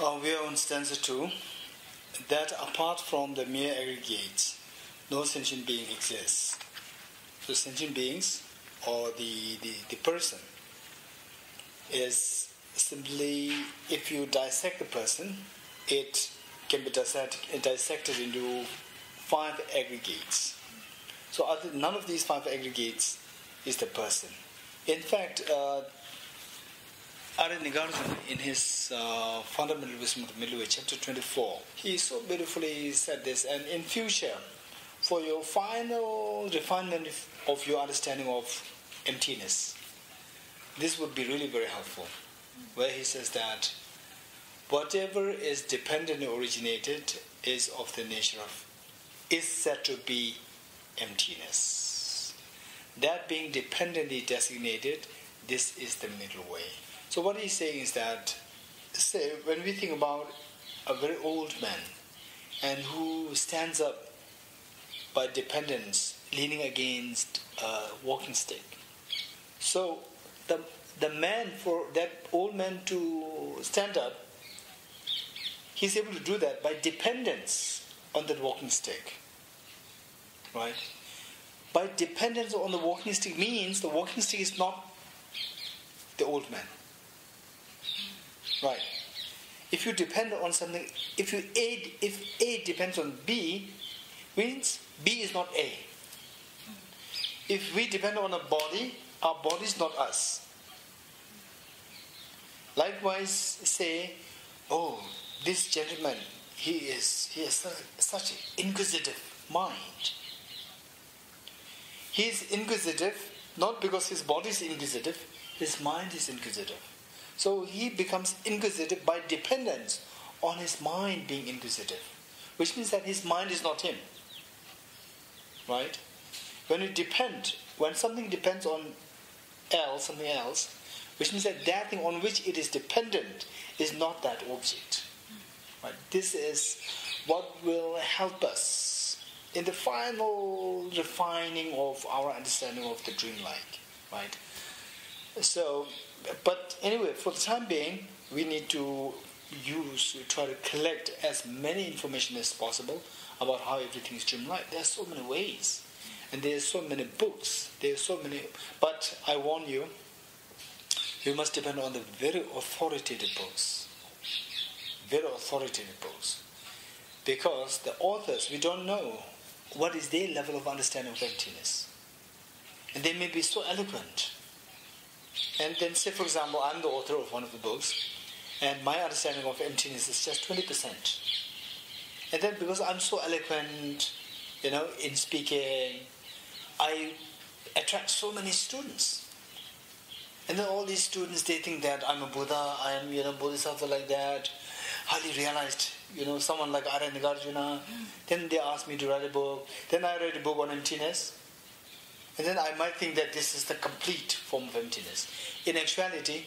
We are on stanza 2, that apart from the mere aggregates, no sentient being exists. So sentient beings, or the person, is simply, if you dissect the person, it can be dissected into 5 aggregates. So none of these 5 aggregates is the person. In fact, Arya Nagarjuna, in his Fundamental Wisdom of the Middle Way, chapter 24, he so beautifully said this, and in future, for your final refinement of your understanding of emptiness, this would be really very helpful, where he says that whatever is dependently originated is of the nature of, is said to be emptiness. That being dependently designated, this is the middle way. So what he's saying is that, say, when we think about a very old man and who stands up by dependence, leaning against a walking stick. So the man, for that old man to stand up, he's able to do that by dependence on that walking stick. Right? By dependence on the walking stick means the walking stick is not the old man. Right. If you depend on something, if A depends on B, means B is not A. If we depend on a body, our body is not us. Likewise, say, oh, this gentleman, he has such an inquisitive mind. He is inquisitive not because his body is inquisitive, his mind is inquisitive. So he becomes inquisitive by dependence on his mind being inquisitive, which means that his mind is not him. Right? When something depends on something else, which means that that thing on which it is dependent is not that object. Right? This is what will help us in the final refining of our understanding of the dreamlike. Right? So, but anyway, for the time being, we need to try to collect as many information as possible about how everything is dreamlike. There are so many ways, and there are so many books. But I warn you, you must depend on the very authoritative books. Very authoritative books, because the authors, we don't know what is their level of understanding of emptiness, and they may be so eloquent. And then, say for example, I'm the author of one of the books, and my understanding of emptiness is just 20%. And then, because I'm so eloquent, in speaking, I attract so many students. And then all these students, they think that I'm a Buddha, I am, Bodhisattva like that, highly realized, someone like Arya Nagarjuna. Then they ask me to write a book. Then I write a book on emptiness. And then I might think that this is the complete form of emptiness. In actuality,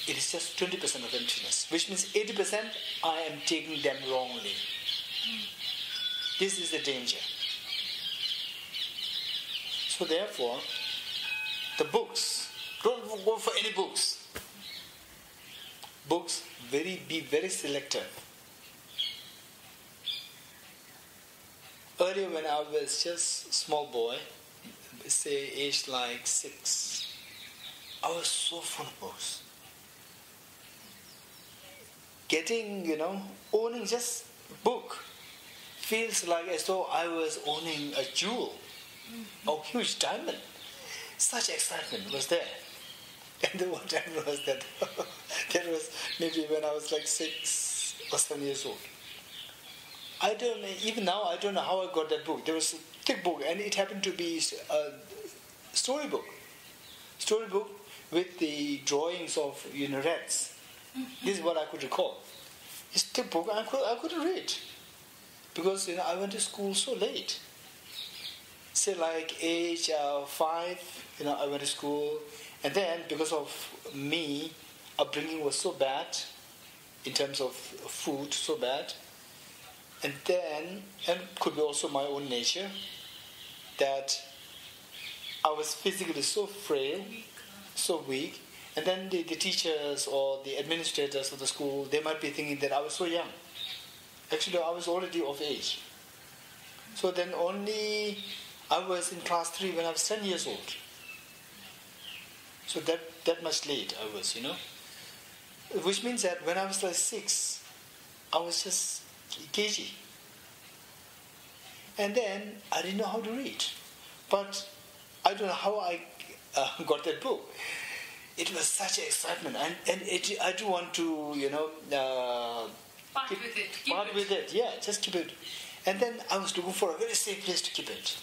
it is just 20% of emptiness, which means 80% I am taking them wrongly. This is the danger. So therefore, the books, don't go for any books. Books, be very selective. Earlier when I was just a small boy, say aged like 6, I was so full of books. Owning just a book feels like as though I was owning a jewel, a huge diamond. Such excitement was there. And then what happened was that was maybe when I was like 6 or 7 years old. Even now I don't know how I got that book. There was a thick book, and it happened to be a storybook with the drawings of rats. This is what I could recall. It's a thick book, and I couldn't read because I went to school so late. Say like age 5, I went to school, and then because of me, upbringing was so bad in terms of food, so bad. And could be also my own nature, that I was physically so frail, so weak, And then the teachers or the administrators of the school, they might be thinking that I was so young. Actually, I was already of age. So then only I was in class 3 when I was 10 years old. So that much late I was, Which means that when I was like 6, I was just KG. And then I didn't know how to read. But I don't know how I got that book. It was such an excitement. And I do want to, part with it. Part with it, yeah, just keep it. And then I was looking for a very safe place to keep it.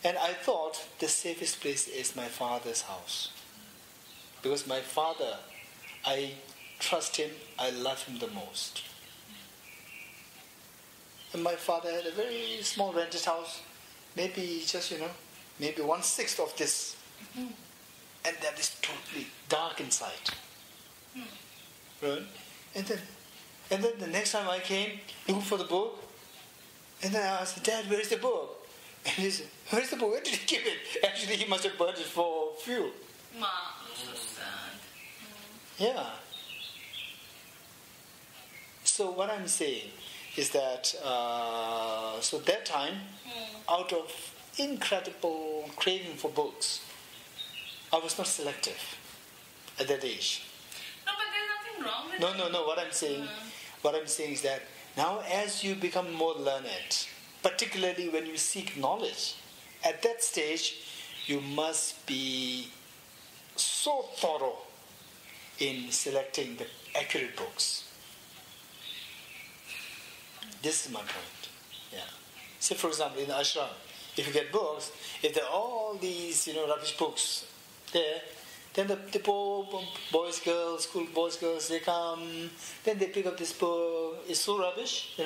And I thought the safest place is my father's house. Because my father, I trust him, I love him the most. And my father had a very small rented house, maybe just, maybe 1/6 of this. Mm-hmm. And that is totally dark inside. Right? And then the next time I came, looking for the book, and then I asked, Dad, where is the book? And he said, where is the book? Where did he keep it? Actually, he must have burned it for fuel. Ma, so sad. Yeah. So what I'm saying is that, so that time, out of incredible craving for books, I was not selective at that age. No, but there's nothing wrong with it. No. What I'm saying is that now as you become more learned, particularly when you seek knowledge, at that stage you must be so thorough in selecting the accurate books. This is my point. Yeah. Say for example in the ashram, if you get books, if there are all these rubbish books there, then the poor boys, girls, they come, then they pick up this book, it's so rubbish,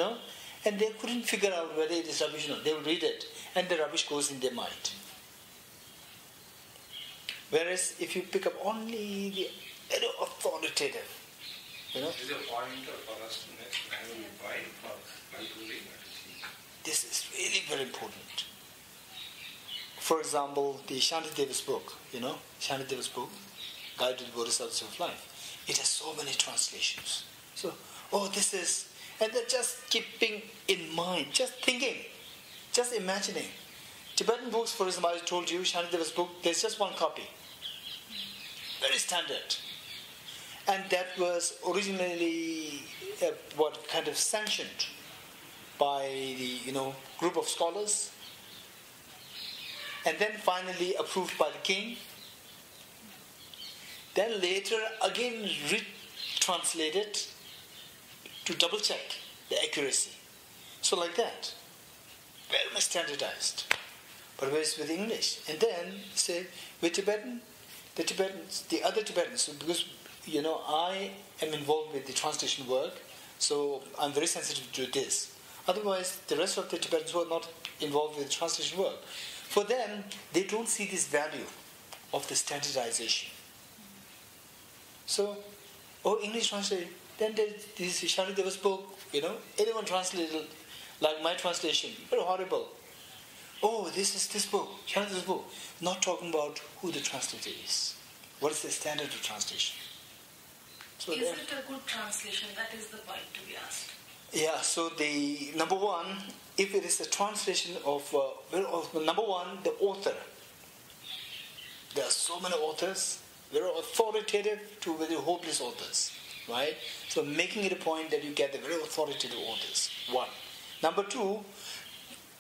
and they couldn't figure out whether it is rubbish or not. They will read it, and the rubbish goes in their mind. Whereas if you pick up only the very authoritative, Is a pointer for us to next time we buy for reading. This is really very important. For example, the Shantideva's book, Shantideva's book, Guide to the Bodhisattvas of Life. It has so many translations. So, this is, and then just keeping in mind, just thinking, just imagining. Tibetan books, for example, I told you, Shantideva's book, there's just one copy. Very standard. And that was originally sanctioned by the group of scholars, and then finally approved by the king. Then later again retranslated to double check the accuracy. So like that, very much standardized. But whereas with English, and then say with Tibetan, the other Tibetans, because I am involved with the translation work, so I'm very sensitive to this. Otherwise, the rest of the Tibetans who are not involved with the translation work, for them, they don't see this value of the standardization. So, English translation, then this Shantideva's book, anyone translated like my translation, very horrible. This book, Shantideva's book, not talking about who the translator is. What is the standard of translation? So is it a good translation? That is the point to be asked. Yeah, so the number one, if it is a translation of number one, the author. There are so many authors, very authoritative to very hopeless authors, right? So making it a point that you get the very authoritative authors, one. Number two,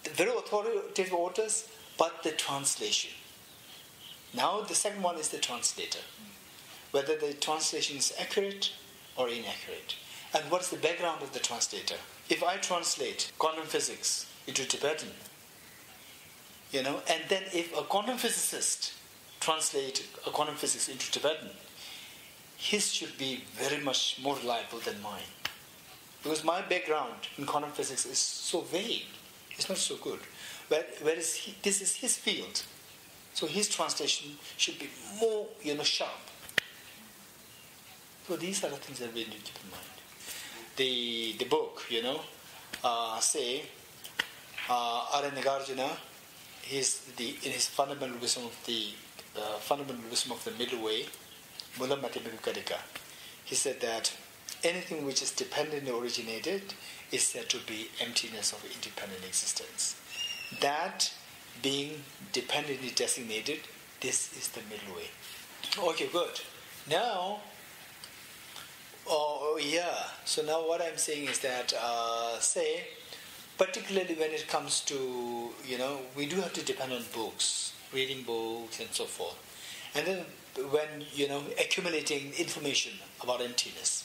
the very authoritative authors, but the translation. Now the second one is the translator. Whether the translation is accurate or inaccurate. And what's the background of the translator? If I translate quantum physics into Tibetan, and then if a quantum physicist translate a quantum physics into Tibetan, his should be very much more reliable than mine. Because my background in quantum physics is so vague, it's not so good. Whereas this is his field, so his translation should be more, sharp. So these are the things that we need to keep in mind. The book, say, Arya Nagarjuna, in his fundamental wisdom of the middle way, Mula Matematika. He said that anything which is dependently originated is said to be emptiness of independent existence. That being dependently designated, this is the middle way. Okay, good. Now, so now what I'm saying is that, say, particularly when it comes to, we do have to depend on books, reading books and so forth. And then when, accumulating information about emptiness.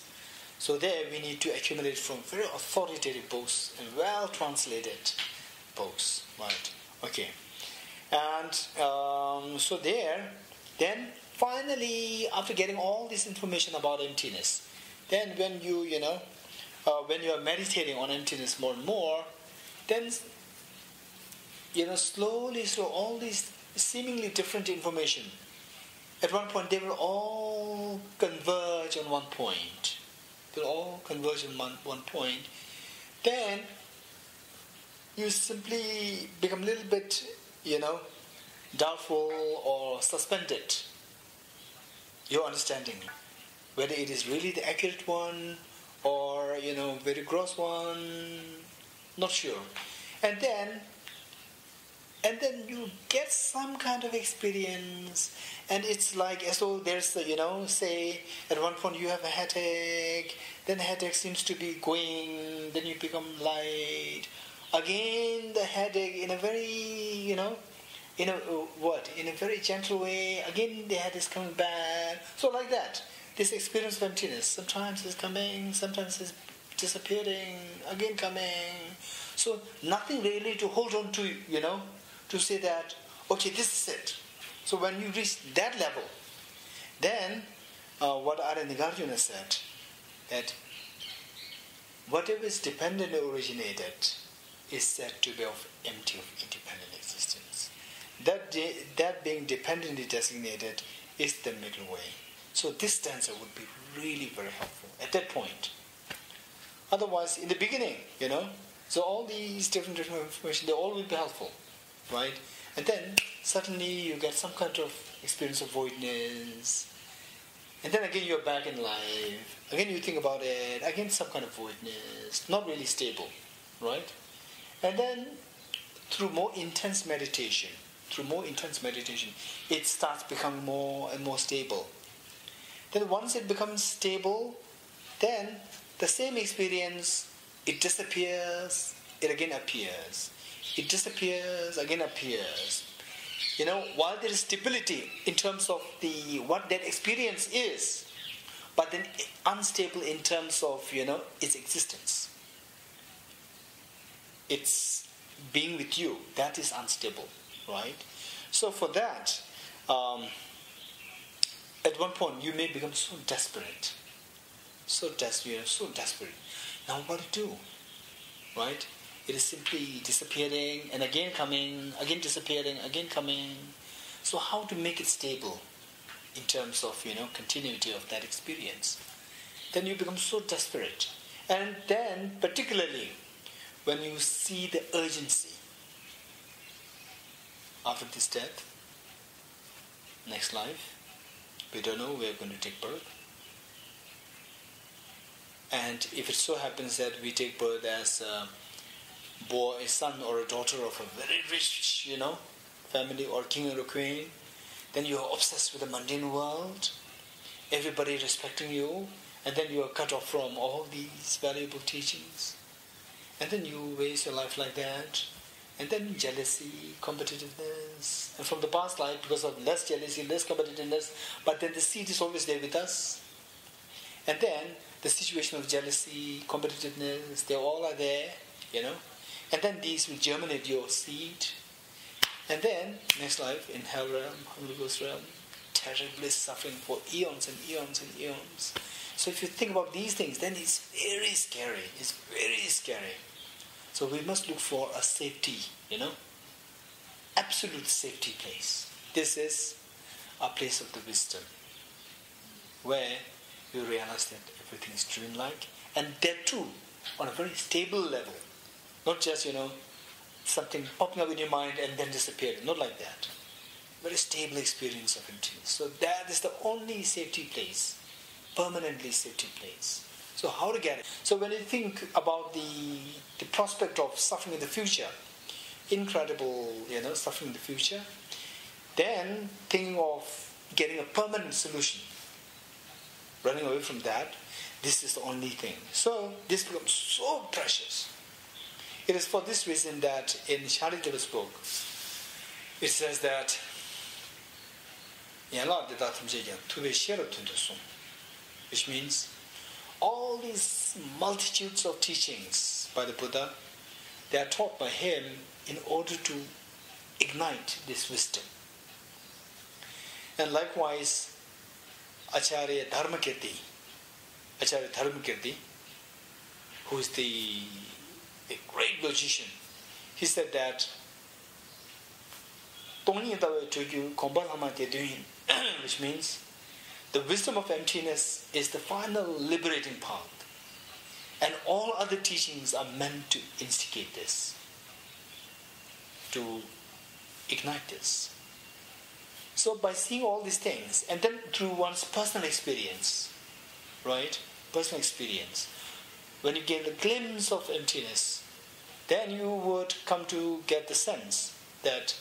So there we need to accumulate from very authoritative books and well-translated books, right? Okay. And so there, then finally, after getting all this information about emptiness, then when you, when you are meditating on emptiness more and more, then, slowly, all these seemingly different information, at one point they will all converge on one point. They'll all converge on one point. Then you simply become a little bit, doubtful or suspended. Your understanding, whether it is really the accurate one or, very gross one, not sure. And then you get some kind of experience, and it's like as though there's, say, at one point you have a headache, then the headache seems to be going, then you become light. Again, the headache in a very, in a very gentle way, again the headache is coming back. So like that, this experience of emptiness, sometimes it's coming, sometimes it's disappearing, again coming. So nothing really to hold on to, to say that, okay, this is it. So when you reach that level, then what Arya Nagarjuna said, that whatever is dependently originated is said to be empty of independent existence. That being dependently designated is the middle way. So this stanza would be really very helpful at that point. Otherwise, in the beginning, so all these different information, they all will be helpful, right? And then suddenly you get some kind of experience of voidness, and then again you're back in life. Again you think about it. Again some kind of voidness, not really stable, right? And then through more intense meditation, it starts becoming more and more stable. Then once it becomes stable, then the same experience, it disappears, it again appears. It disappears, again appears. While there is stability in terms of what that experience is, but then unstable in terms of, its existence. It's being with you, that is unstable, right? So for that, at one point you may become so desperate. Now what to do, right? It is simply disappearing and again coming, again disappearing, again coming. So how to make it stable in terms of, continuity of that experience? Then you become so desperate. And then particularly when you see the urgency after this death, next life, we don't know, we're going to take birth. And if it so happens that we take birth as a son or a daughter of a very rich, family or king or a queen, then you are obsessed with the mundane world, everybody respecting you, and then you are cut off from all these valuable teachings. And then you waste your life like that. And then jealousy, competitiveness. And from the past life, because of less jealousy, less competitiveness, but then the seed is always there with us. And then the situation of jealousy, competitiveness, they all are there, And then these will germinate your seed. And then, next life, in hell realm, Holy Ghost realm, terribly suffering for eons and eons and eons. So if you think about these things, then it's very scary. It's very scary. So we must look for a safety, absolute safety place. This is a place of the wisdom, where you realize that everything is dreamlike, and that too, on a very stable level. Not just, something popping up in your mind and then disappearing. Not like that. very stable experience of emptiness. So that is the only safety place, permanently safety place. So how to get it? So when you think about the prospect of suffering in the future, incredible, suffering in the future, then thinking of getting a permanent solution, running away from that, this is the only thing. So this becomes so precious. It is for this reason that in Sharida's book, it says that which means all these multitudes of teachings by the Buddha, they are taught by him in order to ignite this wisdom. And likewise, Acharya Dharmakirti, who is the great logician, he said that which means the wisdom of emptiness is the final liberating path, and all other teachings are meant to instigate this, to ignite this. So by seeing all these things, and then through one's personal experience, right? Personal experience, when you get a glimpse of emptiness, then you would come to get the sense that,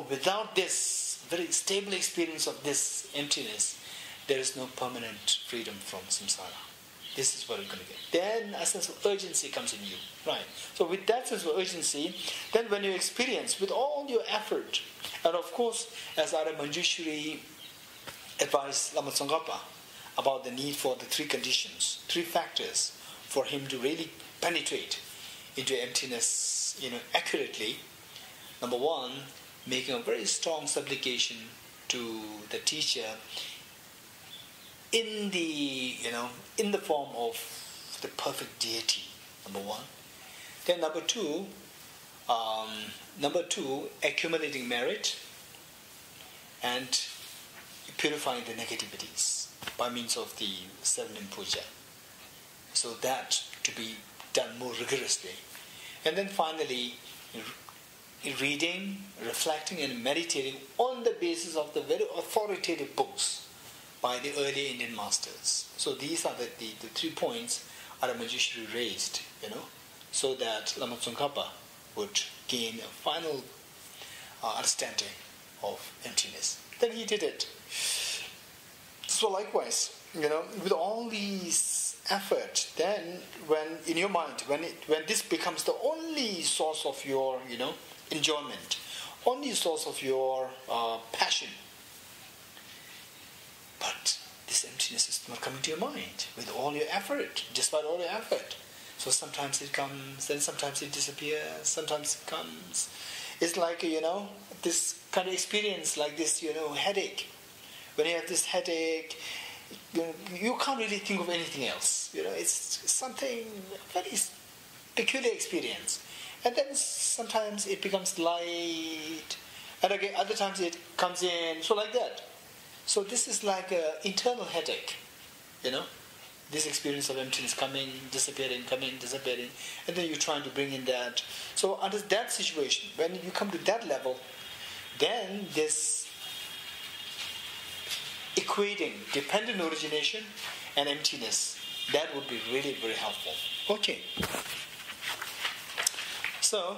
without this very stable experience of this emptiness, there is no permanent freedom from samsara. This is what you're going to get. Then a sense of urgency comes in you, right? So with that sense of urgency, then when you experience with all your effort, and of course, as Arya Manjushri advised Lama Tsongkhapa about the need for the three conditions, three factors for him to really penetrate into emptiness, accurately. Number one, making a very strong supplication to the teacher in the form of the perfect deity. Number one. Then number two, accumulating merit and purifying the negativities by means of the 7 puja. So that to be done more rigorously. And then finally, reading, reflecting and meditating on the basis of the very authoritative books by the early Indian masters. So these are the 3 points Arya Manjushri raised, so that Lama Tsongkhapa would gain a final understanding of emptiness. Then he did it. So likewise, with all these effort, then when in your mind, when this becomes the only source of your, enjoyment, only source of your passion, but this emptiness is not coming to your mind with all your effort, despite all your effort. So sometimes it comes, then sometimes it disappears, sometimes it comes. It's like, this kind of experience like this, headache. When you have this headache, you can't really think of anything else. It's something very peculiar experience. And then sometimes it becomes light, and again other times it comes in, so like that. So this is like an internal headache, this experience of emptiness coming, disappearing, coming, disappearing, and then you're trying to bring in that. So under that situation, when you come to that level, then this equating dependent origination and emptiness, that would be really very helpful. Okay. So,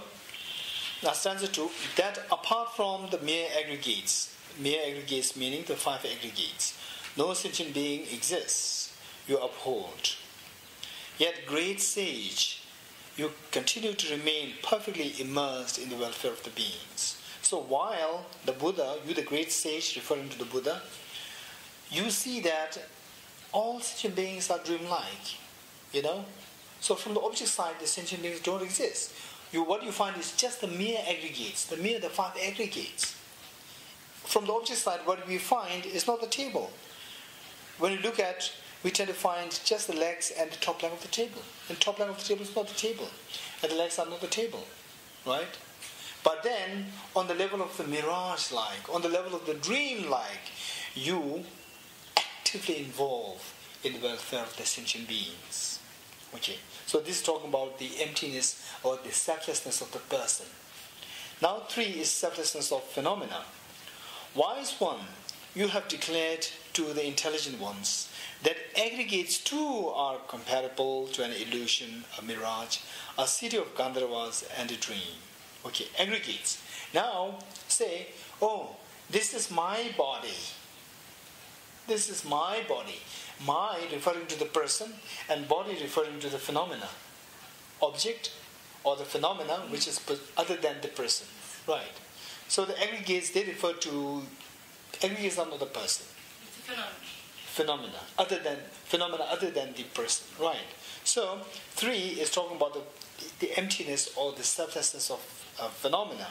now stanza 2, that apart from the mere aggregates meaning the 5 aggregates, no sentient being exists, you uphold. Yet, great sage, you continue to remain perfectly immersed in the welfare of the beings. So while the Buddha, you the great sage, referring to the Buddha, you see that all sentient beings are dreamlike, So from the object side, the sentient beings don't exist. What you find is just the mere aggregates, the 5 aggregates. From the object side, what we find is not the table. When you look at, we tend to find just the legs and the top leg of the table. And the top leg of the table is not the table. And the legs are not the table. Right? But then, on the level of the mirage-like, on the level of the dream-like, you actively involve in the welfare of the sentient beings. Okay. So this is talking about the emptiness or the selflessness of the person. Now 3 is selflessness of phenomena. Wise one, you have declared to the intelligent ones that aggregates too are comparable to an illusion, a mirage, a city of Gandharvas and a dream. Okay, aggregates. Now say, oh, this is my body. This is my body. My referring to the person and body referring to the phenomena. Object or the phenomena which is other than the person. Right. So the aggregates, they refer to aggregates are not the person. It's a phenomenon. Phenomena other than the person. Right. So 3 is talking about the emptiness or the selflessness of phenomena.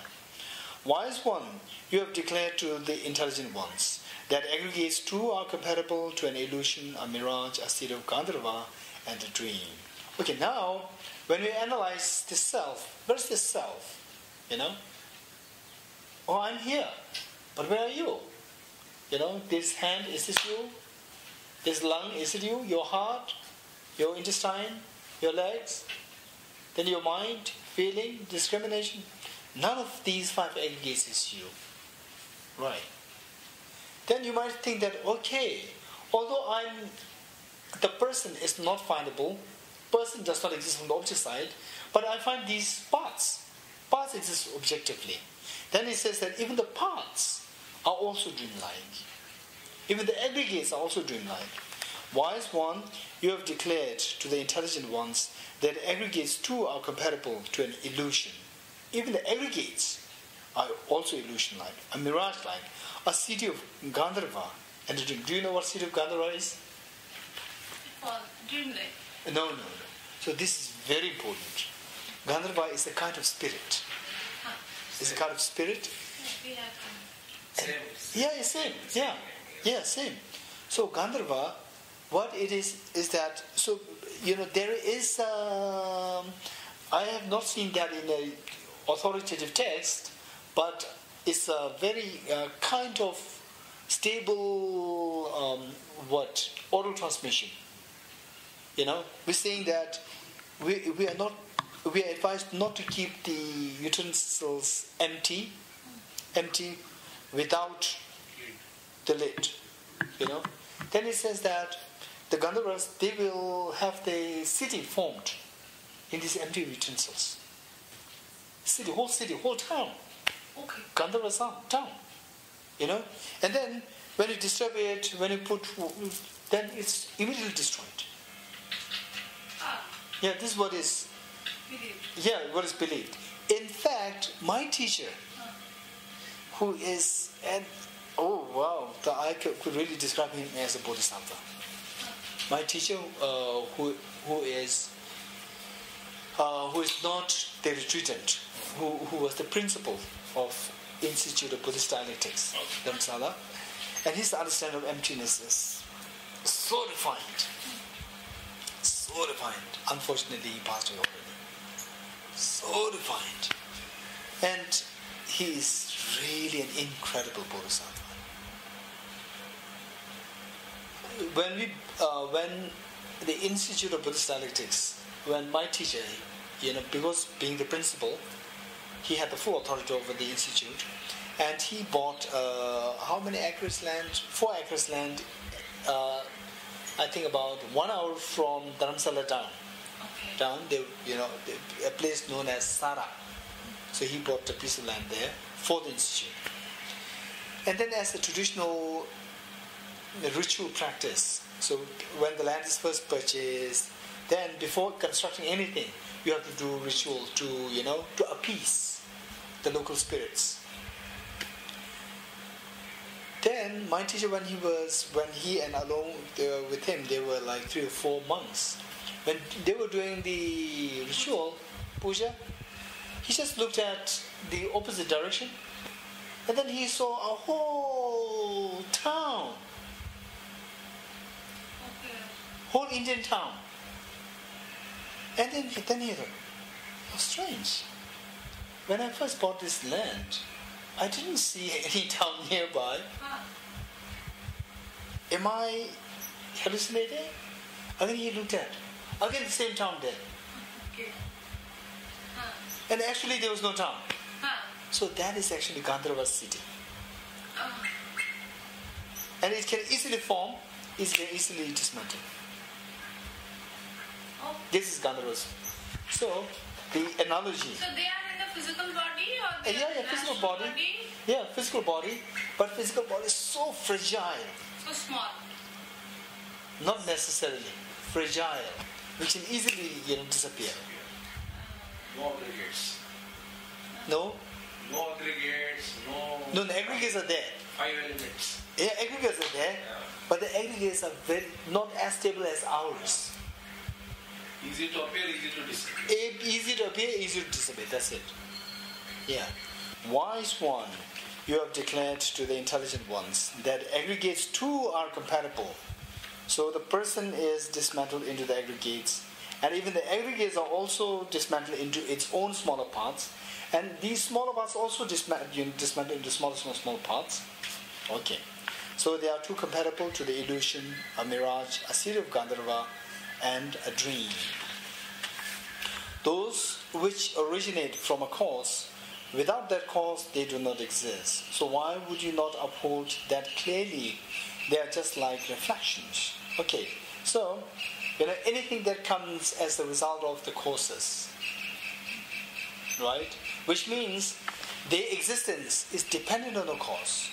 Wise one, you have declared to the intelligent ones that aggregates too are comparable to an illusion, a mirage, a state of Gandharva, and a dream. Okay, now when we analyze the self, where's the self? Oh, I'm here, but where are you? This hand, is this you? This lung, is it you? Your heart, your intestine, your legs, then your mind, feeling, discrimination. None of these 5 aggregates is you. Right. Then you might think that, okay, although the person is not findable, person does not exist from the object side, but I find these parts. Parts exist objectively. Then it says that even the parts are also dreamlike. Even the aggregates are also dreamlike. Wise one, you have declared to the intelligent ones that aggregates too are comparable to an illusion. Even the aggregates are also illusion-like, a mirage-like, a city of Gandharva and a dream. Do you know what city of Gandharva is? Dreamlike. No. So this is very important. Gandharva is a kind of spirit. It's a kind of spirit. We have Same. Yeah, same. So Gandharva, what it is that, so, there is, I have not seen that in a authoritative text, but it's a very kind of stable oral transmission. We're saying that we are advised not to keep the utensils empty without the lid. Then it says that the Gandharvas, they will have the city formed in these empty utensils. City, whole town. Okay. Gandharva town. And then when you disturb it, when you then it's immediately destroyed. Yeah, this is what is Believed. Yeah, what is believed. In fact, my teacher, who is, I could really describe him as a bodhisattva. My teacher, who is not the retreatant, who was the principal of Institute of Buddhist Dialectics, Dharamsala, and his understanding of emptiness is so refined. Unfortunately, he passed away already. So refined. And he is really an incredible bodhisattva. When the Institute of Buddhist Dialectics, when my teacher, because being the principal, he had the full authority over the institute, and he bought how many acres land? 4 acres land. I think about 1 hour from Dharamsala town. Okay. Town, a place known as Sara. So he bought a piece of land there for the institute. And then as a traditional ritual practice, so when the land is first purchased, then before constructing anything, you have to do ritual to appease the local spirits. Then my teacher, when he and along with him, they were like 3 or 4 months. When they were doing the ritual, puja, he just looked at the opposite direction, and then he saw a whole town, whole Indian town. And then he thought, how strange. When I first bought this land, I didn't see any town nearby. Am I hallucinating? Again he looked at. Again the same town there. Okay. And actually there was no town. So that is actually Gandharva city. And it can easily form, it can easily dismantle. Oh. This is Gandharvas. So, the analogy. So they are in the physical body or they are in the physical astral body. Yeah, physical body. But physical body is so fragile. So small. Not necessarily. Fragile. Which can easily, disappear. No aggregates. No? No aggregates, No, the aggregates are there. 5 elements. Yeah, aggregates are there. Yeah. But the aggregates are not as stable as ours. Easy to appear, easy to disappear. Easy to appear, easy to disappear. That's it. Yeah. Wise one, you have declared to the intelligent ones that aggregates too are compatible. So the person is dismantled into the aggregates, and even the aggregates are also dismantled into its own smaller parts, and these smaller parts also dismantled into small parts. Okay. So they are too compatible to the illusion, a mirage, a city of Gandharva, and a dream. Those which originate from a cause, without that cause they do not exist. So why would you not uphold that clearly they are just like reflections? Okay, so anything that comes as a result of the causes, right? Which means their existence is dependent on the cause.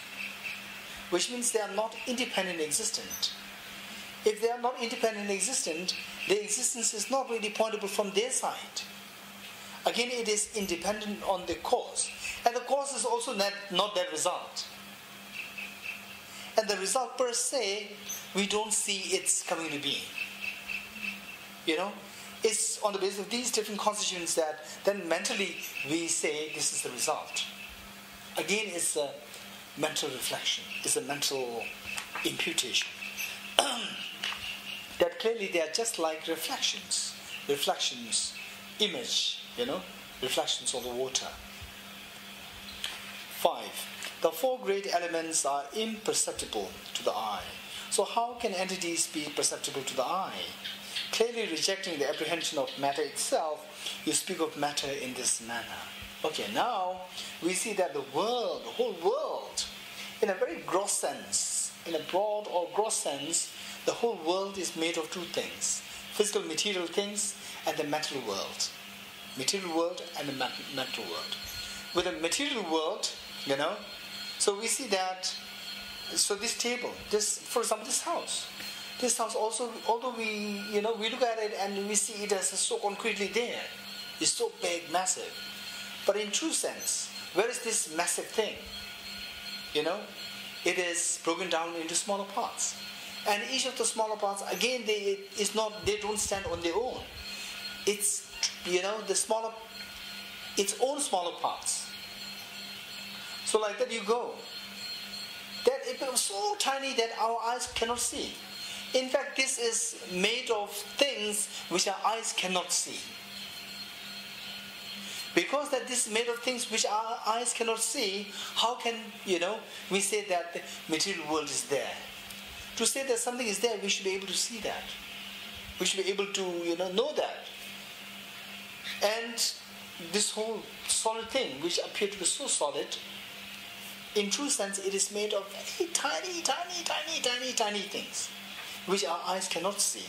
Which means they are not independent existent. If they are not independent existent, their existence is not really pointable from their side. Again, it is independent on the cause. And the cause is also not that result. And the result per se, we don't see its coming to being. It's on the basis of these different constituents that then mentally we say this is the result. Again, it's a mental reflection. It's a mental imputation. That clearly they are just like reflections, image, reflections of the water. 5. The 4 great elements are imperceptible to the eye. So how can entities be perceptible to the eye? Clearly rejecting the apprehension of matter itself, you speak of matter in this manner. Okay, now we see that the whole world, in a very gross sense, in a broad or gross sense, the whole world is made of 2 things. Physical material things and the mental world. Material world and the mental world. With the material world, so we see that, so this table, for example, this house also, although we look at it and we see it as so concretely there, it's so big, massive. But in true sense, where is this massive thing? It is broken down into smaller parts. And each of the smaller parts, again, they don't stand on their own. It's, its own smaller parts. So like that you go. That it becomes so tiny that our eyes cannot see. In fact, this is made of things which our eyes cannot see. Because that this is made of things which our eyes cannot see, how can, we say that the material world is there? To say that something is there, we should be able to see that. We should be able to, know that. And this whole solid thing, which appeared to be so solid, in true sense, it is made of very tiny things, which our eyes cannot see.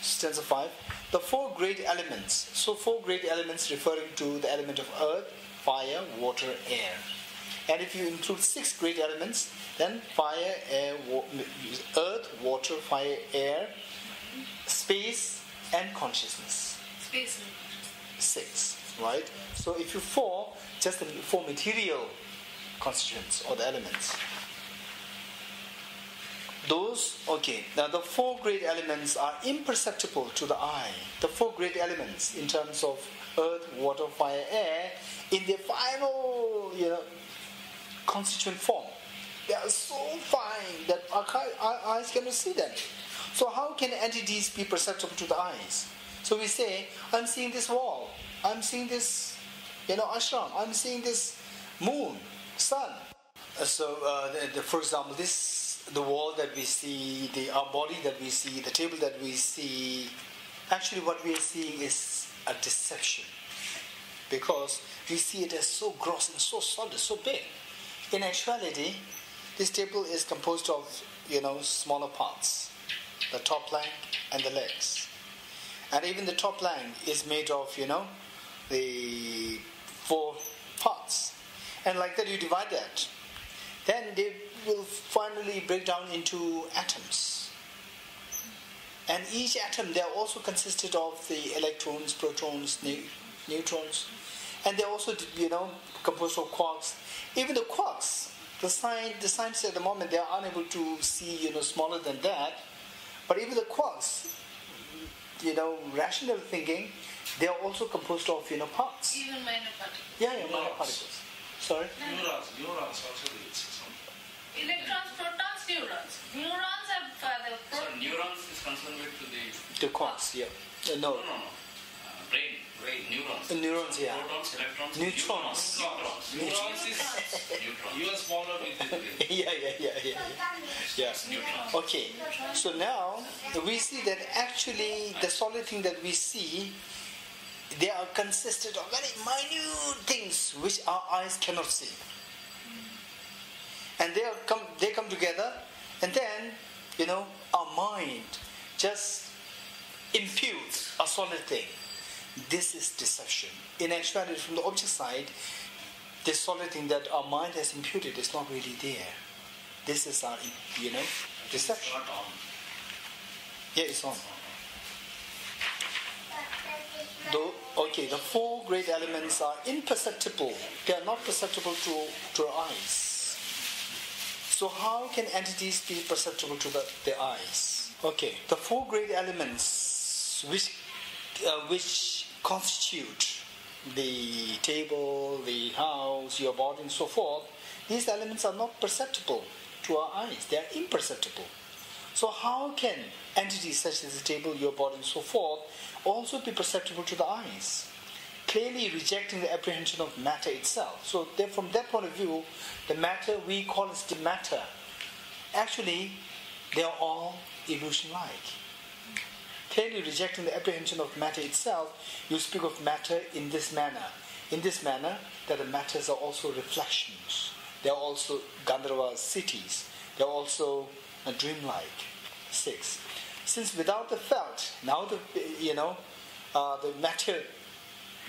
Stanza 5. The 4 great elements. So 4 great elements referring to the element of earth, fire, water, air. And if you include 6 great elements, then fire, air, earth, water, fire, air, space, and consciousness. Space. 6, right? So if you 4, just the 4 material constituents or the elements. Now the 4 great elements are imperceptible to the eye. The 4 great elements in terms of earth, water, fire, air, in their final, constituent form, they are so fine that our eyes cannot see them. So how can entities be perceptible to the eyes? So we say, I'm seeing this wall, I'm seeing this, ashram, I'm seeing this moon, sun. For example, the wall that we see, our body that we see, the table that we see, actually what we are seeing is a deception. Because we see it as so gross and so solid, so big. In actuality, this table is composed of, smaller parts, the top plank and the legs. And even the top plank is made of, the 4 parts. And like that you divide that. Then they will finally break down into atoms. And each atom, they are also consisted of the electrons, protons, neutrons. And they're also, composed of quarks. Even the quarks, the scientists at the moment, they are unable to see, smaller than that. But even the quarks, rational thinking, they are also composed of, parts. Even minor particles. Yeah, minor particles. Sorry? Neurons also exist. Electrons, protons, neurons. Neurons are the So neurons is concerned with The quarks, yeah. No. Brain, neurons. Neurons, yeah. Protons, electrons, Neutrons. Neurons is Neutrons. even smaller with the brain. Yeah. Neutrons. Okay, so now we see that actually the solid thing that we see, they are consisted of very minute things which our eyes cannot see. And they come together, and then, our mind just imputes a solid thing. This is deception. In actuality, from the object side, this solid thing that our mind has imputed is not really there. This is our, deception. Not on. Yeah, it's on. The 4 great elements are imperceptible. They are not perceptible to our eyes. So how can entities be perceptible to the eyes? Okay, the 4 great elements which constitute the table, the house, your body, and so forth, these elements are not perceptible to our eyes. They are imperceptible. So how can entities such as the table, your body, and so forth also be perceptible to the eyes? Clearly rejecting the apprehension of matter itself. So from that point of view, the matter we call as the matter, actually they are all illusion-like. Clearly rejecting the apprehension of matter itself, you speak of matter in this manner. In this manner, that the matters are also reflections. They are also Gandharva cities. They are also dreamlike. 6. Since without the felt, now the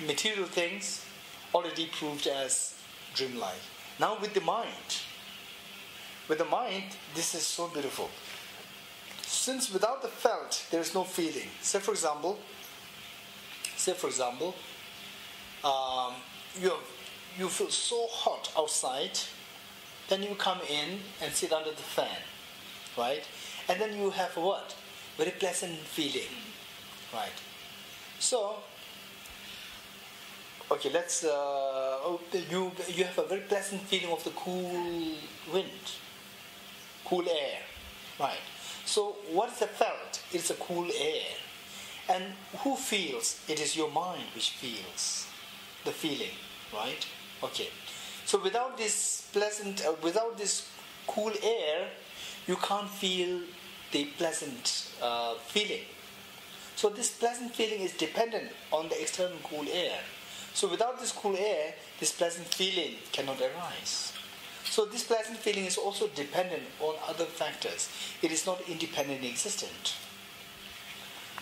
material things already proved as dreamlike. Now with the mind, this is so beautiful. Since without the felt, there is no feeling. Say for example, you feel so hot outside, then you come in and sit under the fan, right? And then you have what? Very pleasant feeling, right? So, okay, let's. You have a very pleasant feeling of the cool wind, cool air, right? So, what is the felt? It's a cool air. And who feels? It is your mind which feels the feeling, right? Okay. So, without this without this cool air, you can't feel the pleasant feeling. So, this pleasant feeling is dependent on the external cool air. So, without this cool air, this pleasant feeling cannot arise. So this pleasant feeling is also dependent on other factors. It is not independently existent.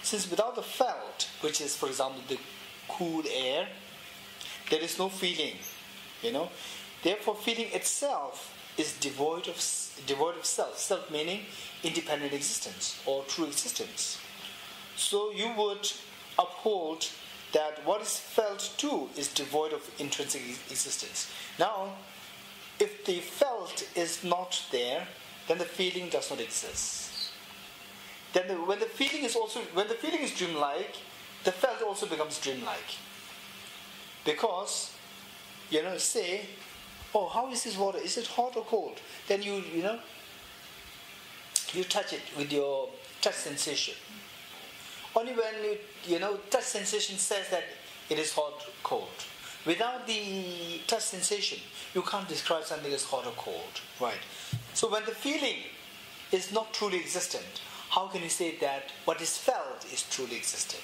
Since without the felt, which is, for example, the cool air, there is no feeling. Therefore, feeling itself is devoid of self. Self meaning independent existence or true existence. So you would uphold that what is felt too is devoid of intrinsic existence. Now, if the felt is not there, then the feeling does not exist. Then when the feeling is dreamlike, the felt also becomes dreamlike. Because, say, oh, how is this water? Is it hot or cold? Then you touch it with your touch sensation. Only when touch sensation says that it is hot, cold. Without the touch sensation, you can't describe something as hot or cold, right? So when the feeling is not truly existent, how can you say that what is felt is truly existent?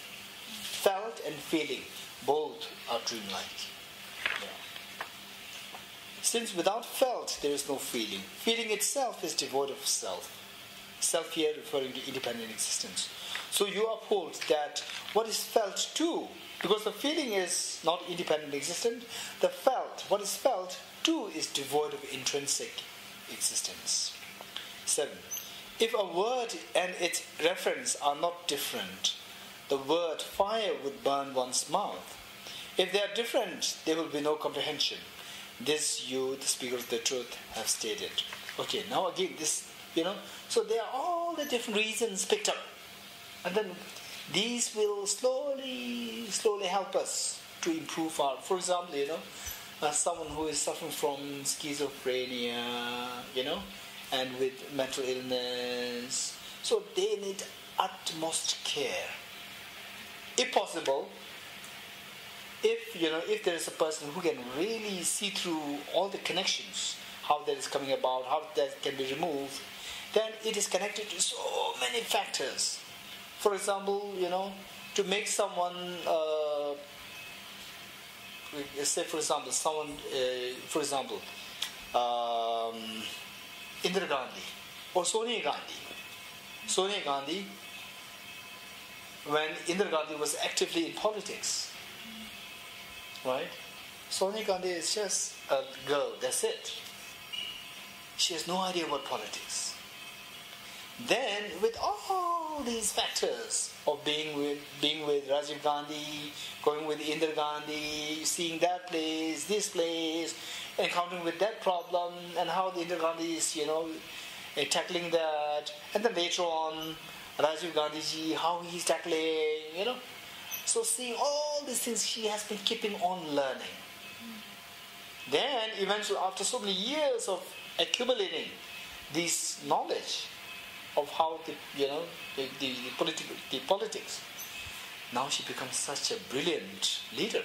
Felt and feeling, both are dreamlike. Yeah. Since without felt there is no feeling. Feeling itself is devoid of self. Self here referring to independent existence. So you uphold that what is felt too, because the feeling is not independent existent, the felt, what is felt too is devoid of intrinsic existence. 7. If a word and its reference are not different, the word fire would burn one's mouth. If they are different, there will be no comprehension. This you, the speaker of the truth, have stated. Okay, now again, this, so there are all the different reasons picked up. And then these will slowly help us to improve our, for example, someone who is suffering from schizophrenia, and with mental illness. So they need utmost care. If possible, if there is a person who can really see through all the connections, how that is coming about, how that can be removed, then it is connected to so many factors. For example, to make someone, say for example, Indira Gandhi or Sonia Gandhi. Sonia Gandhi, when Indira Gandhi was actively in politics, right? Sonia Gandhi is just a girl, that's it. She has no idea about politics. Then, with all these factors of being with Rajiv Gandhi, going with Indira Gandhi, seeing that place, this place, encountering with that problem, and how the Indira Gandhi is, tackling that, and then later on, Rajiv Gandhiji, how he's tackling, So seeing all these things, she has been keeping on learning. Then, eventually, after so many years of accumulating this knowledge of how the politics, now she becomes such a brilliant leader,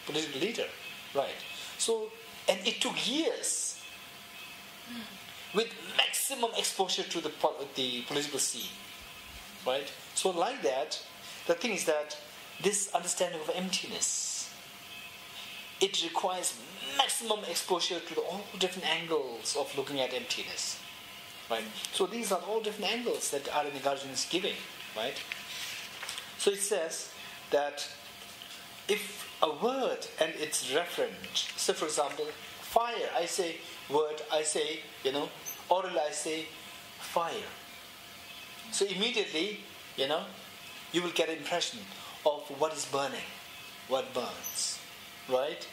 political leader, right? So, and it took years with maximum exposure to the political scene, right? So, like that, the thing is that this understanding of emptiness, it requires maximum exposure to all different angles of looking at emptiness, right? So these are all different angles that Arya Nagarjuna is giving, right? So it says that if a word and its referent, so for example, fire, I say word, I say, oral, I say fire. So immediately, you will get an impression of what is burning, what burns, right?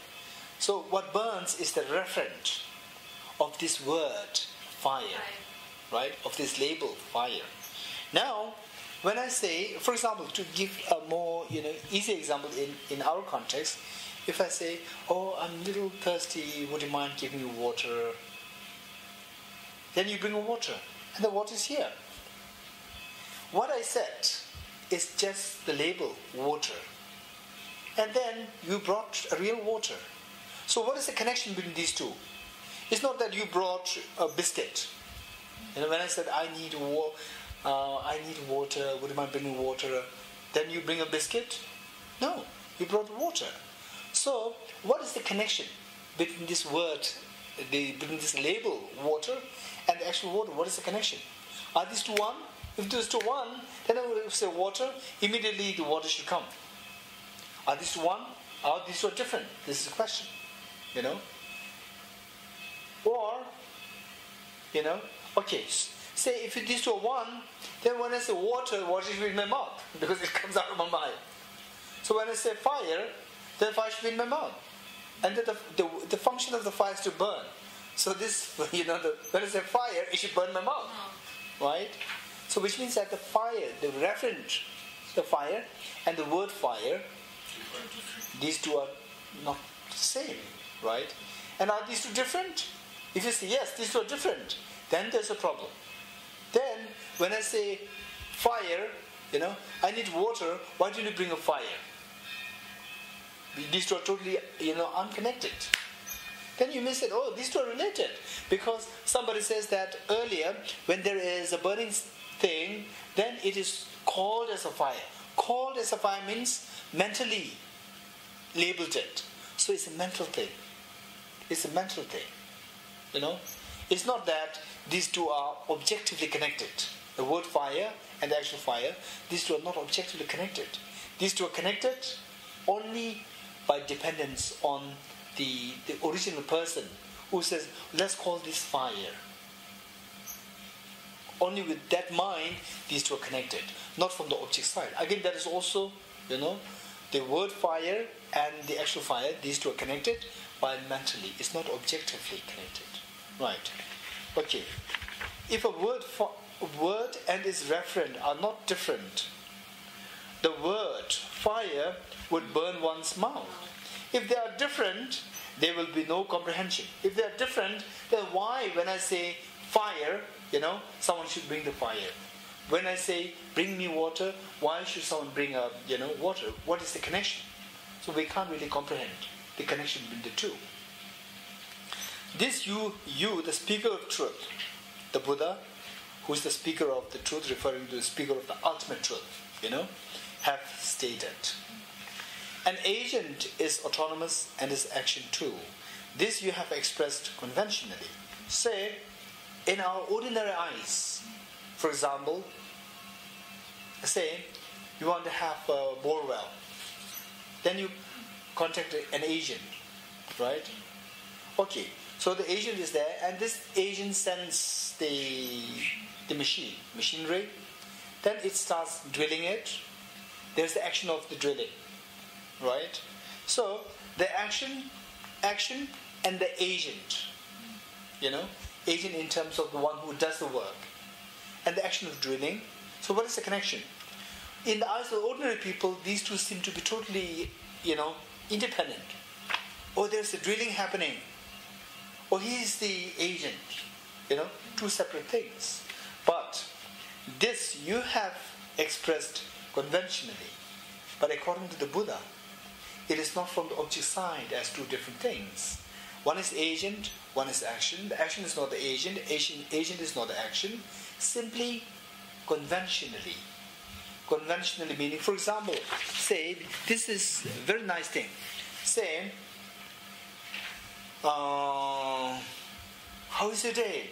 So what burns is the referent of this word, fire, right? Of this label, fire. Now, when I say, for example, to give a more, easy example in our context, if I say, oh, I'm a little thirsty, would you mind giving me water? Then you bring water, and the water is here. What I said is just the label, water. And then you brought a real water. So what is the connection between these two? It's not that you brought a biscuit. When I said, I need water, would you mind bringing water? Then you bring a biscuit? No, you brought water. So what is the connection between this word, between this label, water, and the actual water? What is the connection? Are these two one? If these two one, then I will say water, immediately the water should come. Are these two one? Are these two different? This is a question. Or, okay, say if these two are one, then when I say water, water should be in my mouth, because it comes out of my mind. So when I say fire, then fire should be in my mouth. And then the function of the fire is to burn. So this, when I say fire, it should burn my mouth. Right? So which means that the fire, the referent, the fire, and the word fire, these two are not the same, right? And are these two different? If you say yes, these two are different, then there's a problem. Then when I say fire, I need water, why don't you bring a fire? These two are totally, unconnected. Then you may say, oh, these two are related. Because somebody says that earlier, when there is a burning thing, then it is called as a fire. Called as a fire means mentally labeled it. So it's a mental thing. It's a mental thing. It's not that these two are objectively connected. The word fire and the actual fire, these two are not objectively connected. These two are connected only by dependence on the original person who says, let's call this fire. Only with that mind, these two are connected, not from the object side. Again, that is also, the word fire and the actual fire, these two are connected by mentally. It's not objectively connected. Right. Okay. If a word and its referent are not different, the word fire would burn one's mouth. If they are different, there will be no comprehension. If they are different, then why, when I say fire, someone should bring the fire? When I say bring me water, why should someone bring water? What is the connection? So we can't really comprehend the connection between the two. This you, the speaker of truth, the Buddha, who is the speaker of the truth, referring to the speaker of the ultimate truth, have stated. An agent is autonomous and is action too. This you have expressed conventionally. Say, in our ordinary eyes, for example, say you want to have a bore well. Then you contact an agent, right? Okay, so the agent is there, and this agent sends the machinery. Then it starts drilling it. There's the action of the drilling, right? So the action and the agent, agent in terms of the one who does the work, and the action of drilling. So what is the connection? In the eyes of ordinary people, these two seem to be totally, independent. Or there's the drilling happening, or he is the agent, two separate things. But this you have expressed conventionally. But according to the Buddha, it is not from the object side as two different things. One is agent, one is action. The action is not the agent is not the action. Simply conventionally. Conventionally meaning, for example, say, this is a very nice thing. Say, how is your day?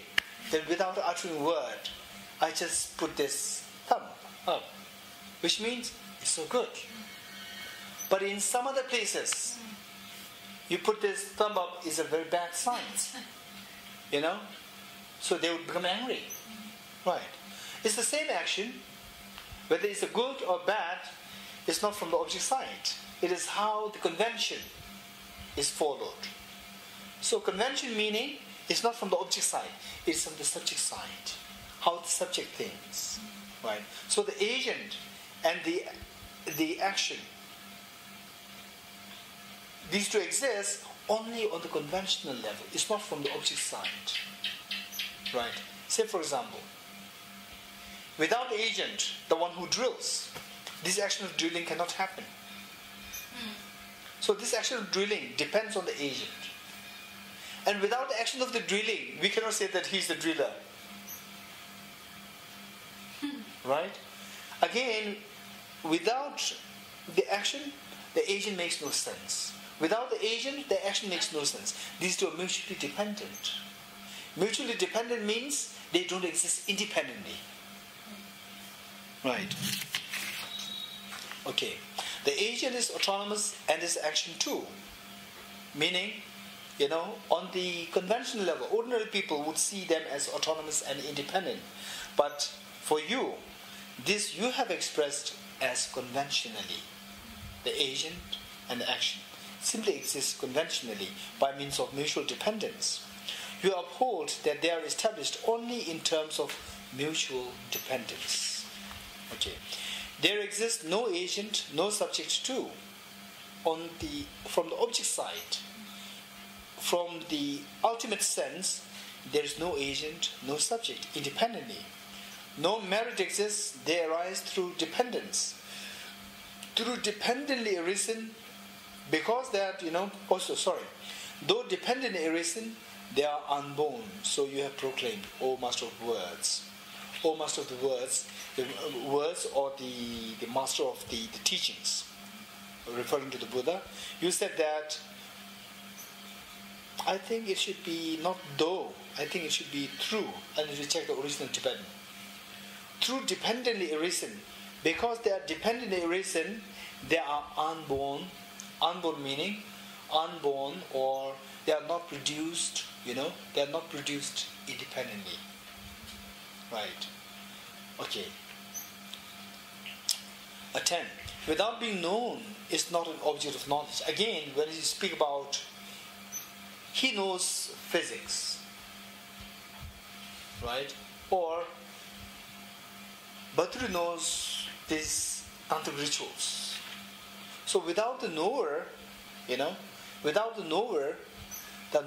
Then without uttering a word, I just put this thumb up, which means it's so good. But in some other places, you put this thumb up is a very bad sign. So they would become angry. Right. It's the same action. Whether it's a good or bad, it's not from the object side. It is how the convention is followed. So convention meaning it's not from the object side, it's from the subject side. How the subject thinks. Right? So the agent and the action, these two exist only on the conventional level. It's not from the object side. Right? Say for example, without the agent, the one who drills, this action of drilling cannot happen. So this action of drilling depends on the agent. And without the action of the drilling, we cannot say that he's the driller. Right? Again, without the action, the agent makes no sense. Without the agent, the action makes no sense. These two are mutually dependent. Mutually dependent means they don't exist independently. Right. Okay. The agent is autonomous and is action too. Meaning, on the conventional level, ordinary people would see them as autonomous and independent. But for you, this you have expressed as conventionally. The agent and the action simply exist conventionally by means of mutual dependence. You uphold that they are established only in terms of mutual dependence. Okay. There exists no agent, no subject too. From the object side, from the ultimate sense, there is no agent, no subject, independently. No merit exists, they arise through dependence. Through dependently arisen, because that, though dependently arisen, they are unborn. So you have proclaimed, O Master of Words. O Master of the Words, the words or the Master of the teachings, referring to the Buddha. You said that I think it should be not though. I think it should be through. And if you check the original Tibetan. Through dependently arisen. Because they are dependently arisen, they are unborn. Unborn meaning unborn, or they are not produced, they are not produced independently. Right. Okay. 10. Without being known is not an object of knowledge. Again, when you speak about, he knows physics, right? Or Bhatru knows these tantric rituals. So without the knower, the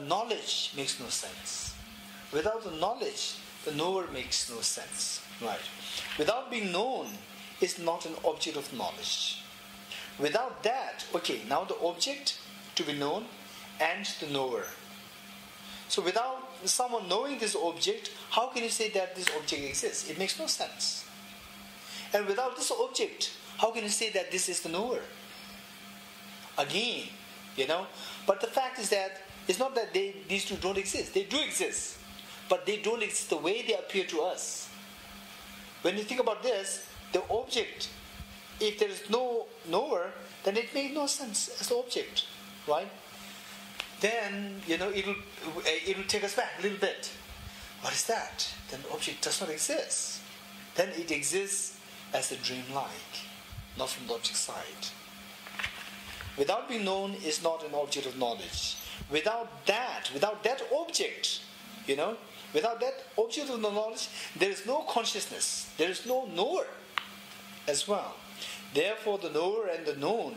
knowledge makes no sense. Without the knowledge, the knower makes no sense. Right. Without being known is not an object of knowledge. Without that, okay, now the object to be known and the knower. So without someone knowing this object, how can you say that this object exists? It makes no sense. And without this object, how can you say that this is the knower? Again, but the fact is that it's not that these two don't exist. They do exist, but they don't exist the way they appear to us. When you think about this, the object, if there is no knower, then it makes no sense as the object, right? Then, it'll take us back a little bit. What is that? Then the object does not exist. Then it exists as a dream-like, not from the object side. Without being known is not an object of knowledge. Without that object, without that object of knowledge, there is no consciousness. There is no knower as well. Therefore, the knower and the known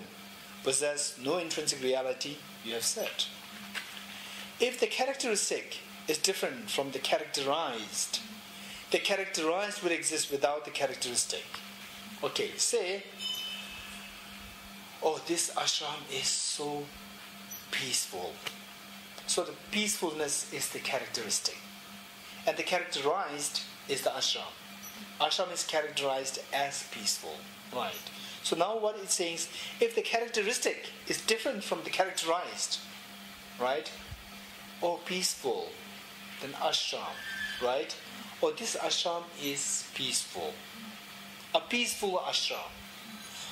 possess no intrinsic reality, you have said. If the characteristic is different from the characterized would exist without the characteristic. Okay, say, this ashram is so peaceful. So the peacefulness is the characteristic. And the characterized is the ashram. Ashram is characterized as peaceful. Right. So now what it's saying is, if the characteristic is different from the characterized, right? Or peaceful, then ashram, right? Or this ashram is peaceful. A peaceful ashram.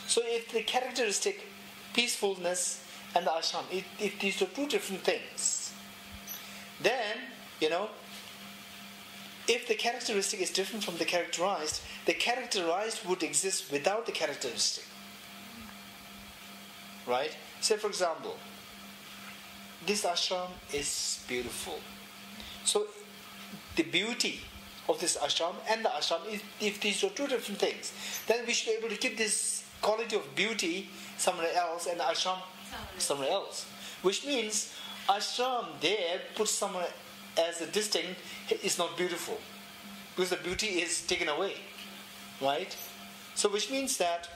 So if the characteristic, peacefulness, and the ashram, if these are two different things, then, if the characteristic is different from the characterized would exist without the characteristic. Right? Say, for example, this ashram is beautiful. So, the beauty of this ashram and the ashram, if these are two different things, then we should be able to keep this quality of beauty somewhere else and the ashram somewhere else. Which means, ashram there put somewhere as a distinct is not beautiful, because the beauty is taken away, right? So which means that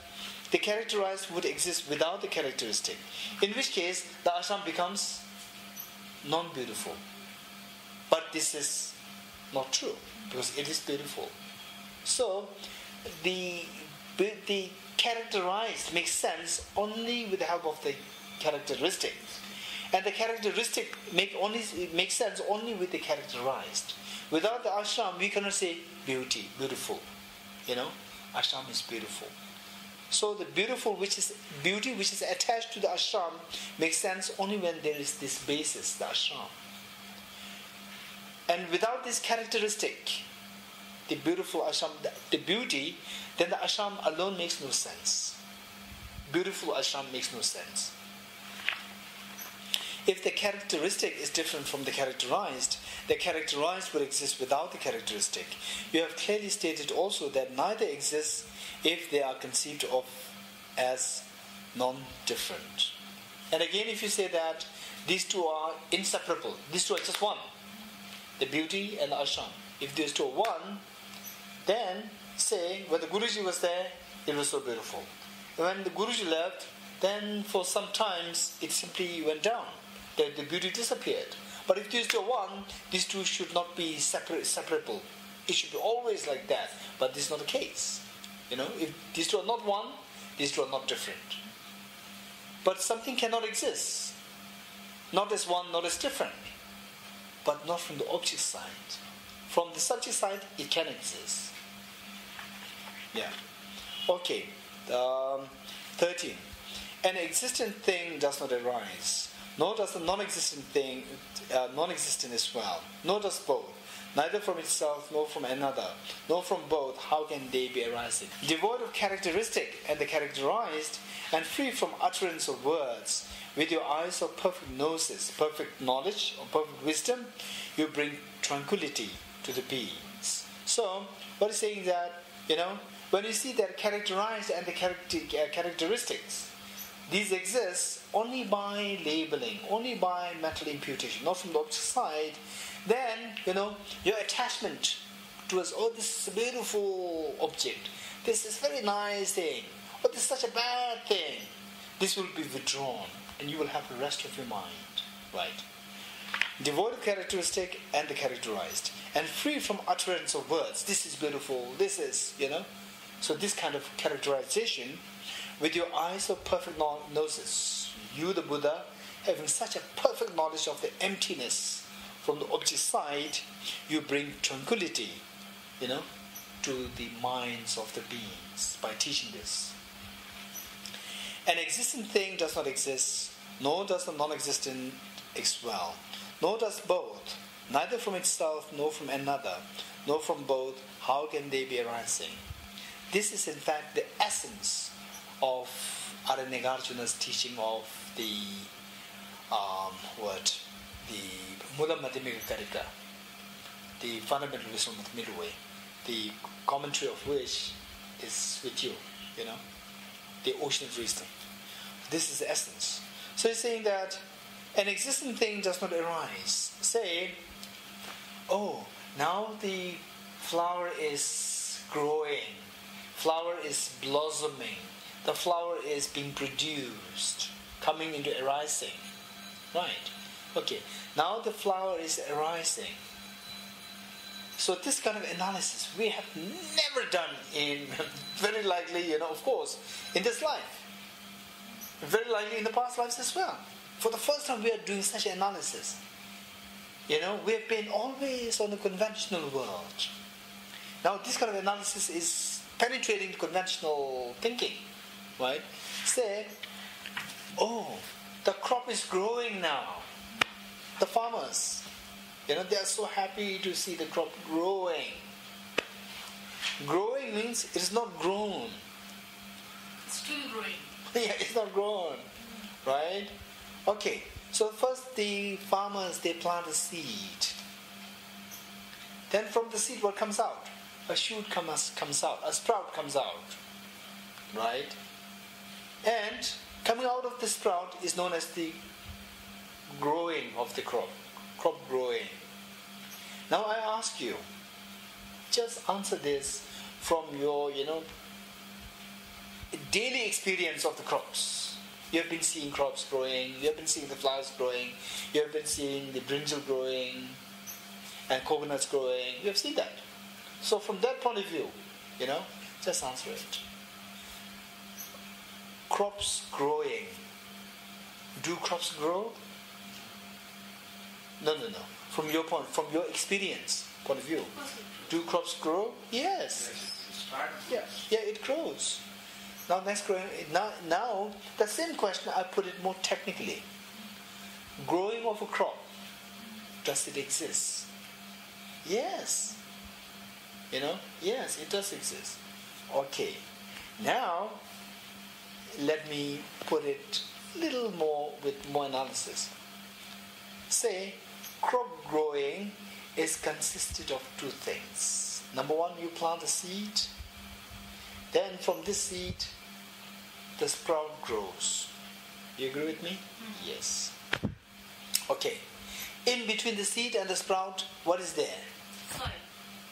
the characterized would exist without the characteristic, in which case the ashram becomes non-beautiful. But this is not true, because it is beautiful. So the characterized makes sense only with the help of the characteristic. And the characteristic makes sense only with the characterized. Without the ashram, we cannot say beautiful. Ashram is beautiful. So the beauty which is attached to the ashram makes sense only when there is this basis, the ashram. And without this characteristic, the beautiful ashram, the beauty, then the ashram alone makes no sense. Beautiful ashram makes no sense. If the characteristic is different from the characterized will exist without the characteristic. You have clearly stated also that neither exists if they are conceived of as non-different. And again, if you say that these two are inseparable, these two are just one, the beauty and the ashram. If these two are one, then say, when the Guruji was there, it was so beautiful. When the Guruji left, then for some times it simply went down. The beauty disappeared. But if these two are one, these two should not be separable. It should be always like that. But this is not the case. If these two are not one, these two are not different. But something cannot exist, not as one, not as different. but not from the object side. From the subject side, it can exist. Yeah. Okay. 13. An existent thing does not arise, nor does the non-existent thing non-existent as well, nor does both, neither from itself nor from another, nor from both. How can they be arising? Devoid of characteristic and the characterized, and free from utterance of words, with your eyes of perfect gnosis, perfect knowledge, or perfect wisdom, you bring tranquility to the beings. So, what is saying that, when you see that characterized and the characteristics, these exist only by labeling, only by mental imputation, not from the object side, then, your attachment towards, this is a beautiful object, this is a very nice thing, this is such a bad thing, this will be withdrawn, and you will have the rest of your mind, right? Devoid of characteristic and the characterized, and free from utterance of words. This is beautiful, this is, So this kind of characterization, with your eyes of perfect gnosis, you, the Buddha, having such a perfect knowledge of the emptiness from the object side, you bring tranquility, to the minds of the beings by teaching this. An existent thing does not exist, nor does the non-existent well, nor does both, neither from itself nor from another, nor from both. How can they be arising? This is in fact the essence of Arya Nagarjuna's teaching of the Mula Madhyamika Karika, the fundamental wisdom of the middle way, the commentary of which is with you, the ocean of wisdom. This is the essence. So he's saying that an existing thing does not arise. Say, now the flower is growing, flower is blossoming, the flower is being produced, coming into arising. Right? Okay. Now the flower is arising. So this kind of analysis we have never done in, very likely, of course, in this life. Very likely in the past lives as well. For the first time we are doing such analysis. We have been always on the conventional world. Now this kind of analysis is penetrating conventional thinking. Right? Say, the crop is growing now. The farmers, they are so happy to see the crop growing. Growing means it is not grown. It's still growing. Yeah, it's not grown. Right? Okay, so first the farmers, they plant a seed. Then from the seed what comes out? A shoot comes out, a sprout comes out. Right? And coming out of the sprout is known as the growing of the crop growing. Now I ask you, just answer this from your, daily experience of the crops. You have been seeing crops growing, you have been seeing the flowers growing, you have been seeing the brinjal growing, and coconuts growing. You have seen that. So from that point of view, just answer it. Crops growing. Do crops grow? No. From your experience point of view, do crops grow? Yes. Yeah, it grows. Now next growing. Now the same question I put it more technically. Growing of a crop, does it exist? Yes. Yes, it does exist. Okay. Now let me put it a little more with more analysis. Say, crop growing is consisted of two things. Number one, you plant a seed. Then from this seed, the sprout grows. You agree with me? Mm-hmm. Yes. Okay. In between the seed and the sprout, what is there? Soil.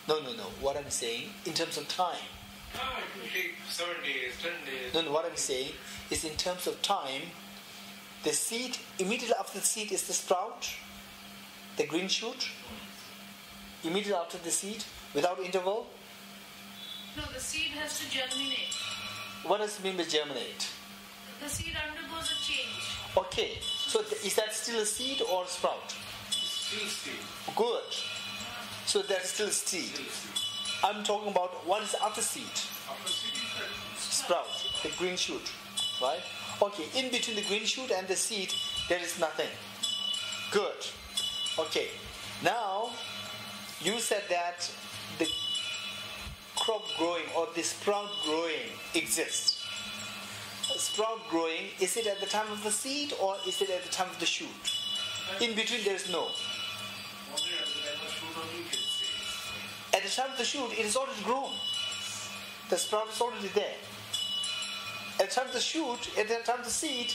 No. What I'm saying, in terms of time. It will take 7 days, 10 days. No, what I'm saying is in terms of time, the seed, immediately after the seed is the sprout, the green shoot. Immediately after the seed, without interval. No, the seed has to germinate. What does it mean by germinate? The seed undergoes a change. Okay, so is that still a seed or a sprout? Still seed. Good. So that's still seed. Still seed. I'm talking about what is after seed. After seed is that Sprout, the green shoot. Right? Okay, in between the green shoot and the seed, there is nothing. Good. Okay. Now, you said that the crop growing or the sprout growing exists. Sprout growing, is it at the time of the seed or is it at the time of the shoot? In between there is no. only at the time of shoot only you can say. At the time of the shoot, it is already grown. The sprout is already there. At the time of the shoot, at the time of the seed,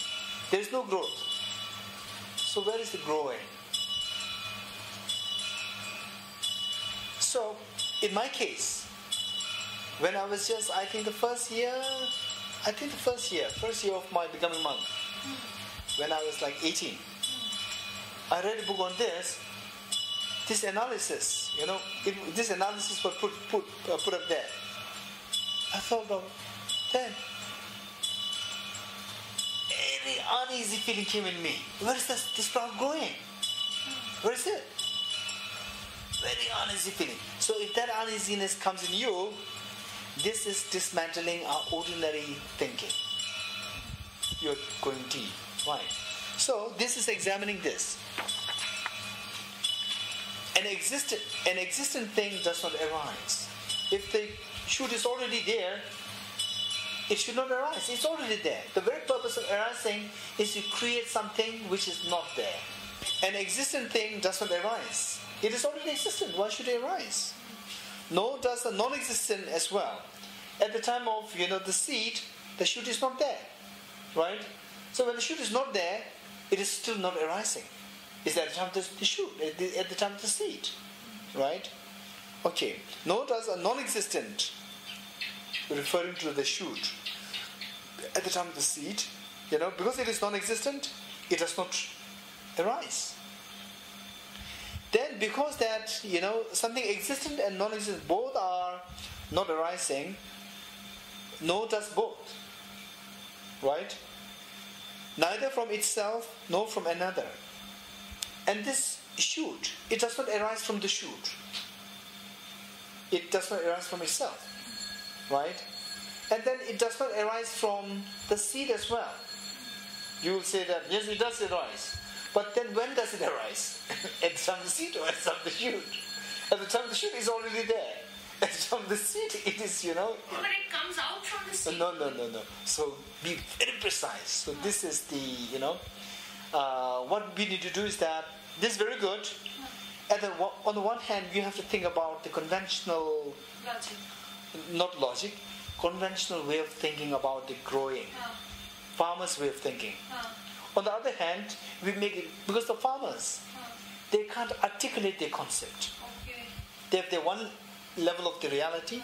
there is no growth. So where is the growing? So, in my case, when I was just, I think the first year of my becoming monk, when I was like 18, I read a book on this analysis, this analysis was put up there. I thought about then, very uneasy feeling came in me. Where is the sprout growing? Where is it? Very uneasy feeling. So if that uneasiness comes in you, this is dismantling our ordinary thinking. You're going deep, right? So this is examining this. An existent thing does not arise. If the shoot is already there, it should not arise. It's already there. The very purpose of arising is to create something which is not there. An existent thing does not arise. It is already existent. Why should it arise? Nor does the non-existent as well. At the time of the seed, the shoot is not there, right? So when the shoot is not there, it is still not arising. It's at the time of the shoot, at the time of the seed, right? Okay. Nor does a non-existent, referring to the shoot, at the time of the seed, because it is non-existent, it does not arise. Then because that, something existent and non-existent both are not arising, nor does both. Right? Neither from itself nor from another. And this shoot, it does not arise from the shoot. It does not arise from itself. Right? And then it does not arise from the seed as well. You will say that, yes, it does arise. But then when does it arise? At the time of the seed or at the time of the shoot? At the time of the shoot, it's already there. At the time of the seed, it is, But it comes out from the seed. No. So be very precise. So this is the, what we need to do is that, this is very good. On the one hand, you have to think about the conventional, conventional way of thinking about the growing. Farmers' way of thinking. On the other hand, we make it, because the farmers, they can't articulate their concept. Okay. They have their one level of the reality,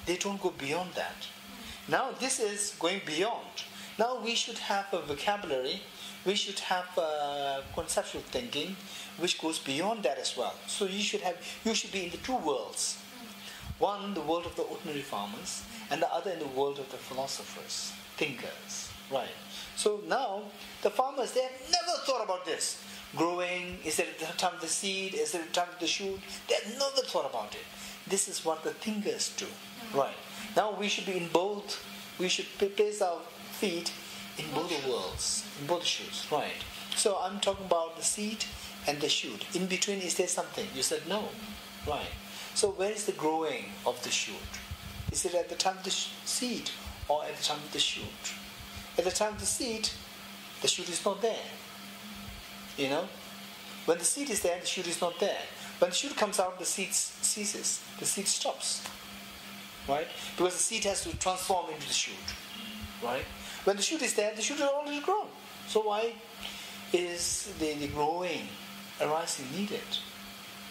they don't go beyond that. Now this is going beyond. Now we should have a vocabulary, we should have a conceptual thinking, which goes beyond that as well. So you should be in the two worlds. One, the world of the ordinary farmers, and the other in the world of the philosophers, thinkers, right? So now, the farmers, they have never thought about this. Growing, is it at the time of the seed, is it at the time of the shoot? They have never thought about it. This is what the thinkers do. Right. Now we should be in both, we should place our feet in both the worlds, in both the shoots. Right. So I'm talking about the seed and the shoot. In between, is there something? You said no. Right. So where is the growing of the shoot? Is it at the time of the seed or at the time of the shoot? At the time of the seed, the shoot is not there. When the seed is there, the shoot is not there. When the shoot comes out, the seed ceases. The seed stops. Right? Because the seed has to transform into the shoot. Right? When the shoot is there, the shoot is already grown. So why is the growing, arising needed?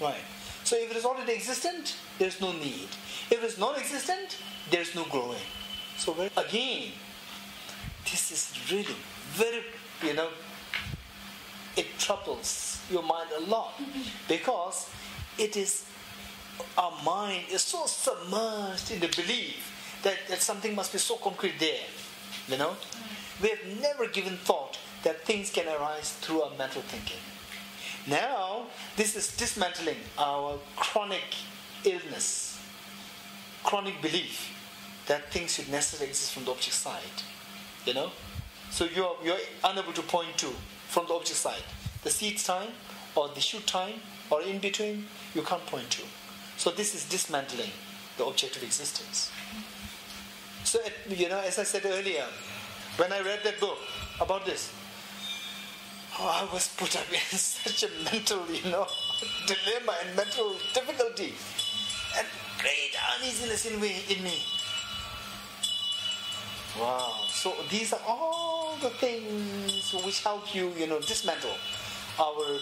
Right? So if it is already existent, there is no need. If it is non-existent, there is no growing. So again, this is really very, it troubles your mind a lot because our mind is so submerged in the belief that something must be so concrete there. We have never given thought that things can arise through our mental thinking. Now, this is dismantling our chronic illness, chronic belief that things should necessarily exist from the object side. So you're unable to point to from the object side. The seed time or the shoot time or in between, you can't point to. So this is dismantling the objective existence. So, as I said earlier, when I read that book about this, I was put up in such a mental, dilemma and mental difficulty and great uneasiness in me. Wow. So these are all the things which help you, dismantle our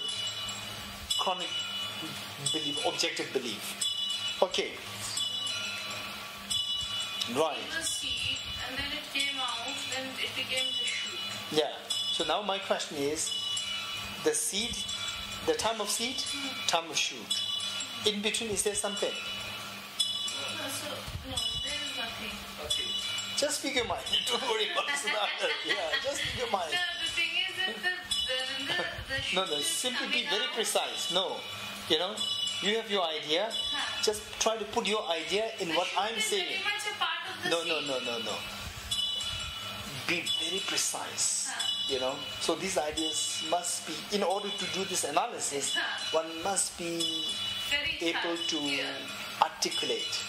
chronic belief, objective belief. Okay. Right. It was seed, and then it came out, then it became the shoot. Yeah. So now my question is, the seed, the time of seed, time of shoot. In between, is there something? No, there is nothing. Okay. Just speak your mind. Don't worry about the other. Yeah, just speak your mind. No, the thing is that the shoot No, is simply be coming very out. precise. No, you have your idea. Just try to put your idea in The what shoot I'm is saying. very much a part of the No. seed. Be very precise. So these ideas must be, in order to do this analysis, one must be Very able to clear. articulate.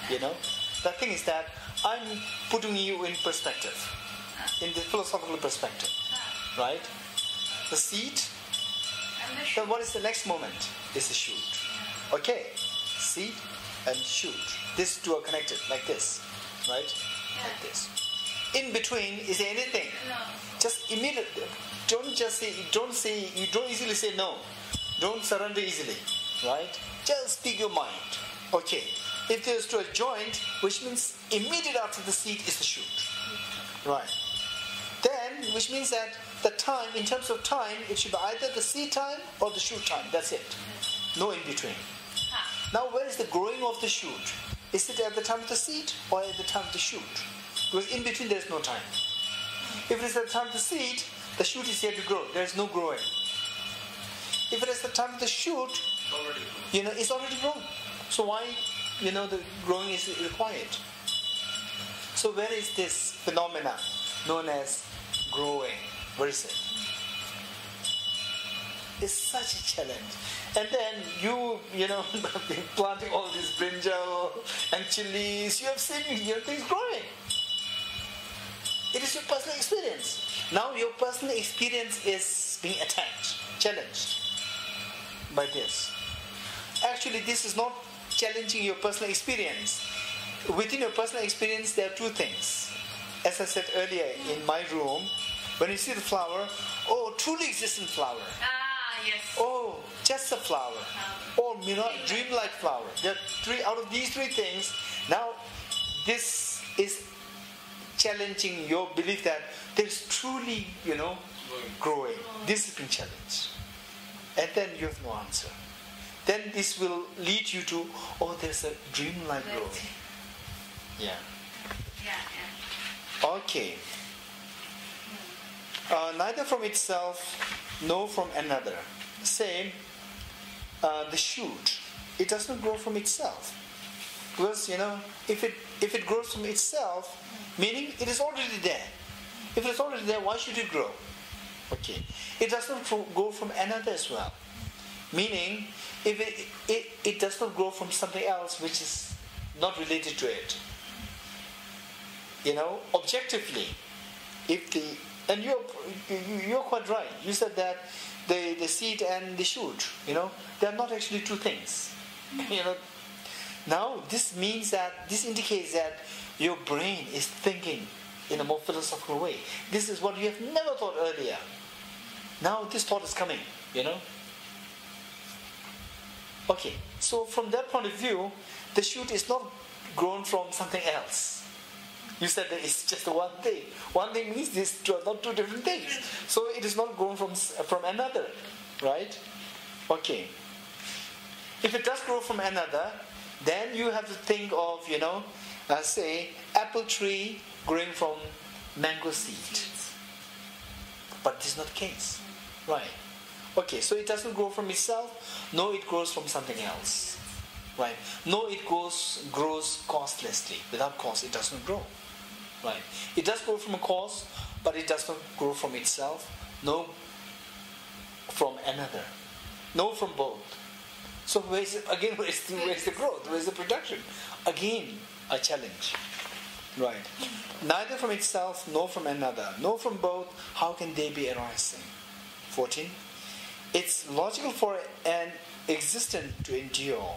The thing is that I'm putting you in perspective, in the philosophical perspective, right? The seed. And the Then shoot. what is the next moment? Is the shoot. Okay, seed and shoot. These two are connected like this, right? Like this. In between, is there anything? No. Just immediately. Don't easily say no. Don't surrender easily, right? Just speak your mind. Okay. If there's to a joint, which means immediate after the seed is the shoot, right? Then, which means that the time, in terms of time, it should be either the seed time or the shoot time. That's it. No in between. Now, where is the growing of the shoot? Is it at the time of the seed or at the time of the shoot? Because in between there is no time. If it is at the time of the seed, the shoot is yet to grow. There is no growing. If it is the time of the shoot, it's already grown. So why, the growing is required? So where is this phenomena known as growing? Where is it? It's such a challenge. And then you planting all this brinjal and chilies, you have seen things growing. It is your personal experience. Now your personal experience is being attacked, challenged by this. Actually, this is not challenging your personal experience. Within your personal experience, there are two things. As I said earlier, in my room, when you see the flower, truly existent flower. Yes. Just a flower. Dreamlike flower. There are three out of these three things. Now, this is challenging your belief that there's truly, growing. This has been challenged. And then you have no answer. Then this will lead you to, there's a dreamlike growth. Yeah. Okay. Neither from itself, nor from another. Same, the shoot. It does not grow from itself. Because, if it grows from itself, meaning it is already there. If it is already there, why should it grow? Okay. It does not go from another as well. Meaning, if it does not grow from something else which is not related to it. Objectively, and you're quite right. You said that the seed and the shoot, they are not actually two things. Now this indicates that your brain is thinking in a more philosophical way. This is what you have never thought earlier. Now this thought is coming, Okay, so from that point of view, the shoot is not grown from something else. You said that it's just one thing. One thing means these are not two different things. So it is not grown from another, right? Okay. If it does grow from another, then you have to think of, say, apple tree growing from mango seed. But this is not the case, right? Okay, so it doesn't grow from itself. No, it grows from something else. Right? No, it grows causelessly. Without cause, it doesn't grow. Right? It does grow from a cause, but it does not grow from itself. No, from another. No, from both. So where's the growth? Where's the production? Again, a challenge. Right. Neither from itself, nor from another, nor from both. How can they be arising? 14. It's logical for an existent to endure,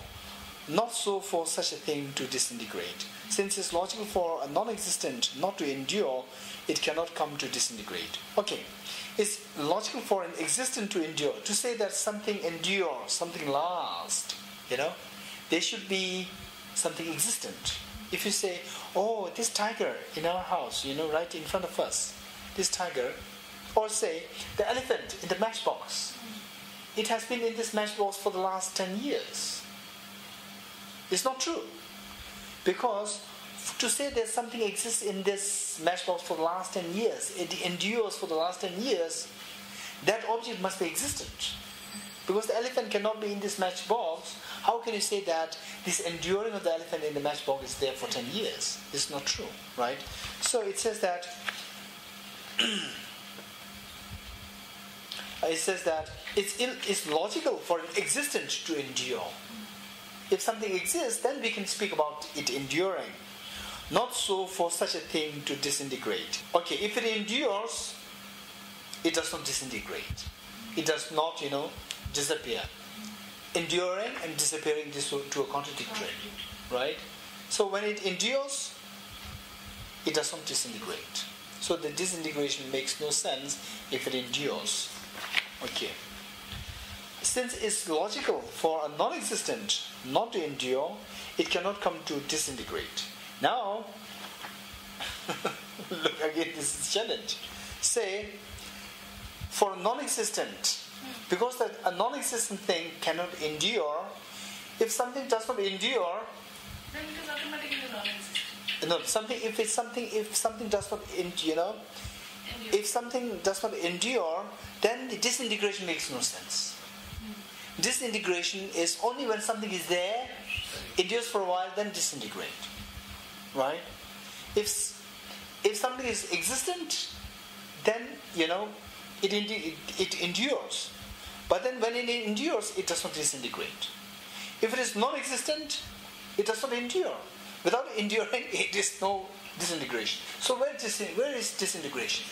not so for such a thing to disintegrate. Since it's logical for a non-existent not to endure, it cannot come to disintegrate. Okay. It's logical for an existent to endure. To say that something endures, something lasts, there should be something existent. If you say, oh, this tiger in our house, right in front of us, this tiger, or say, the elephant in the matchbox, it has been in this matchbox for the last 10 years. It's not true. Because to say that something exists in this matchbox for the last 10 years, it endures for the last 10 years, that object must be existent. Because the elephant cannot be in this matchbox, how can you say that this enduring of the elephant in the matchbox is there for 10 years? It's not true, right? So it says that it's logical for an existent to endure. If something exists, then we can speak about it enduring. Not so for such a thing to disintegrate. Okay, if it endures, it does not disintegrate. It does not, disappear. Enduring and disappearing, these two are contradictory, right? So when it endures, it does not disintegrate. So the disintegration makes no sense if it endures. Okay. Since it's logical for a non-existent not to endure, it cannot come to disintegrate. Now, look again, this is challenge. Say, for a non-existent, because that a non-existent thing cannot endure, if something does not endure, then it is automatically non-existent. No, if something does not endure, if something does not endure, then the disintegration makes no sense. Disintegration is only when something is there, endures for a while, then disintegrate. Right? If something is existent, then it endures. But then when it endures, it does not disintegrate. If it is non-existent, it does not endure. Without enduring, it is no disintegration. So where is disintegration?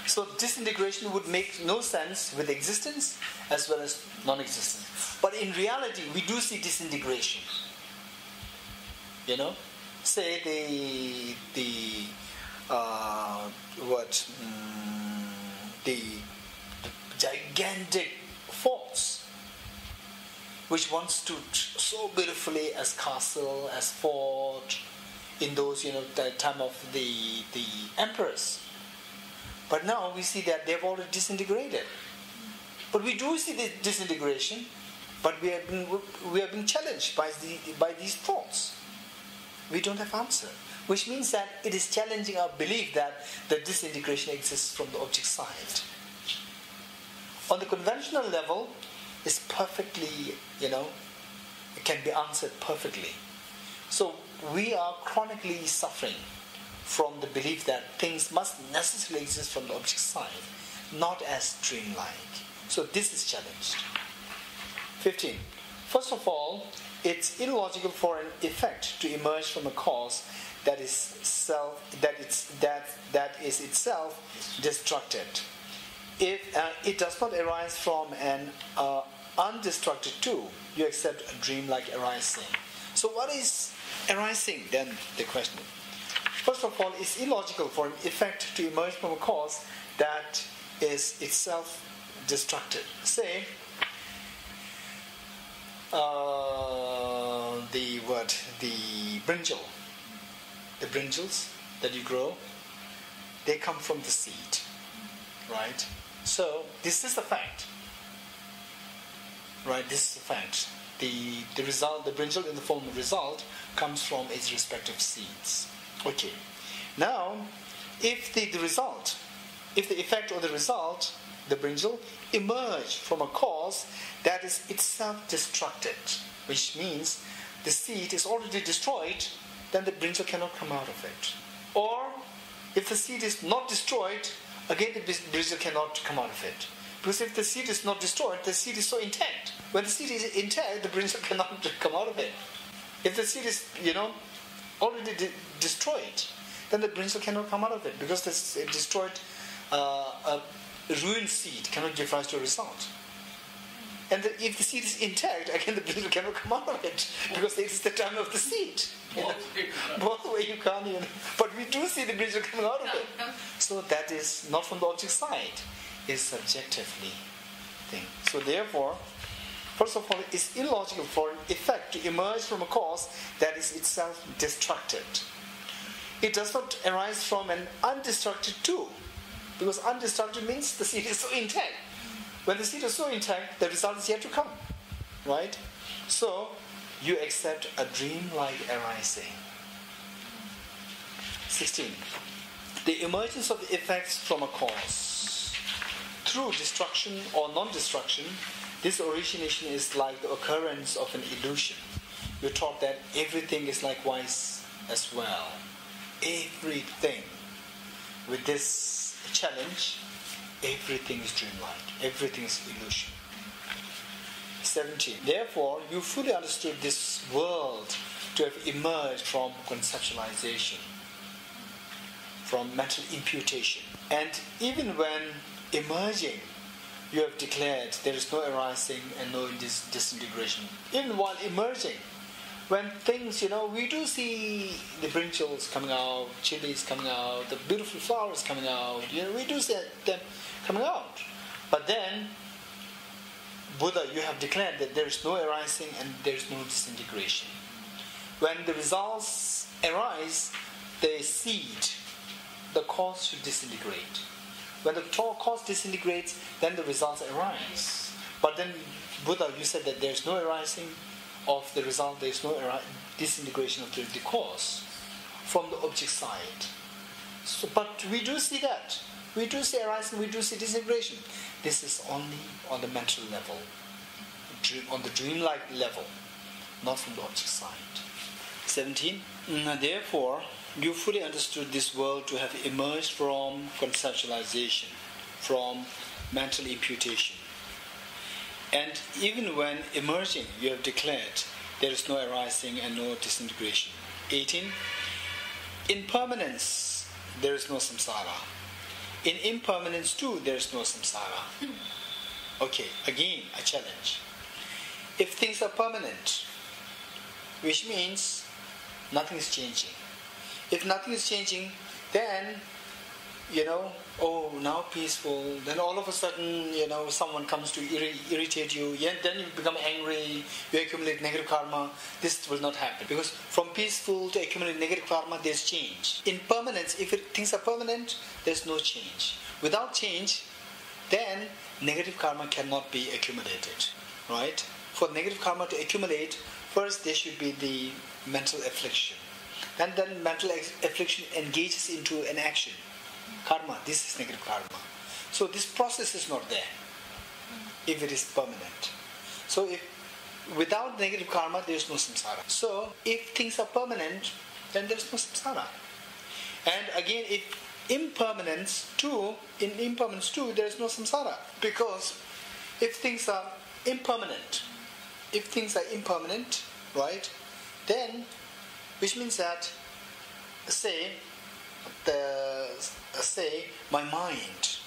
So disintegration would make no sense with existence as well as non-existence. But in reality, we do see disintegration. Say the gigantic forts, which once stood so beautifully as castle, as fort, in those the time of the emperors. But now we see that they've already disintegrated. But we do see the disintegration, but we have been challenged by these thoughts. We don't have answer, which means that it is challenging our belief that the disintegration exists from the object side. On the conventional level, it's perfectly, it can be answered perfectly. So we are chronically suffering from the belief that things must necessarily exist from the object side, not as dreamlike. So this is challenged. 15. First of all, it's illogical for an effect to emerge from a cause that is itself destructed. If it does not arise from an undestructed too, you accept a dream-like arising. So what is arising then? The question. First of all, it's illogical for an effect to emerge from a cause that is itself destructed. Say, the brinjals that you grow, they come from the seed, right? So this is the fact, right? This is the fact. The result, the brinjal in the form of result, comes from its respective seeds. Okay. Now, if the effect or the result the brinjal, emerge from a cause that is itself destructed, which means the seed is already destroyed, then the brinjal cannot come out of it. Or if the seed is not destroyed, again the brinjal cannot come out of it. Because if the seed is not destroyed, the seed is so intact. When the seed is intact, the brinjal cannot come out of it. If the seed is, already destroyed, then the brinjal cannot come out of it, because the destroyed, ruined seed cannot give rise to a result. And if the seed is intact, again the brinjal cannot come out of it, because it is the time of the seed. Both way you can't, but we do see the brinjal coming out of it. So that is not from the object side, it's subjectively thing. So therefore, first of all, it's illogical for an effect to emerge from a cause that is itself destructed. It does not arise from an undestructed too, because undestructed means the seed is so intact. When the seed is so intact, the result is yet to come, right? So you accept a dream-like arising. 16. The emergence of the effects from a cause through destruction or non-destruction. This origination is like the occurrence of an illusion. We're taught that everything is likewise as well. Everything. With this challenge, everything is dreamlike. Everything is illusion. 17. Therefore, you fully understood this world to have emerged from conceptualization, from mental imputation. And even when emerging, you have declared there is no arising and no disintegration. Even while emerging, when things, we do see the brinjals coming out, chilies coming out, the beautiful flowers coming out, we do see them coming out. But then, Buddha, you have declared that there is no arising and there is no disintegration. When the results arise, they seed, the cause should disintegrate. When the cause disintegrates, then the results arise. But then, Buddha, you said that there is no arising of the result, there is no disintegration of the cause from the object side. So, but we do see that. We do see arising, we do see disintegration. This is only on the mental level, on the dreamlike level, not from the object side. 17. Therefore, you fully understood this world to have emerged from conceptualization, from mental imputation. And even when emerging, you have declared there is no arising and no disintegration. 18. In permanence, there is no samsara. In impermanence too, there is no samsara. Okay, again, a challenge. If things are permanent, which means nothing is changing. If nothing is changing, then, now peaceful, then all of a sudden, someone comes to irritate you, then you become angry, you accumulate negative karma. This will not happen, because from peaceful to accumulate negative karma, there's change. In permanence, if things are permanent, there's no change. Without change, then negative karma cannot be accumulated, right? For negative karma to accumulate, first there should be the mental affliction. And then mental affliction engages into an action. Karma, this is negative karma. So this process is not there if it is permanent. So if without negative karma, there is no samsara. So if things are permanent, then there is no samsara. And again, in impermanence too, there is no samsara. Because if things are impermanent, right, then, which means that, say my mind,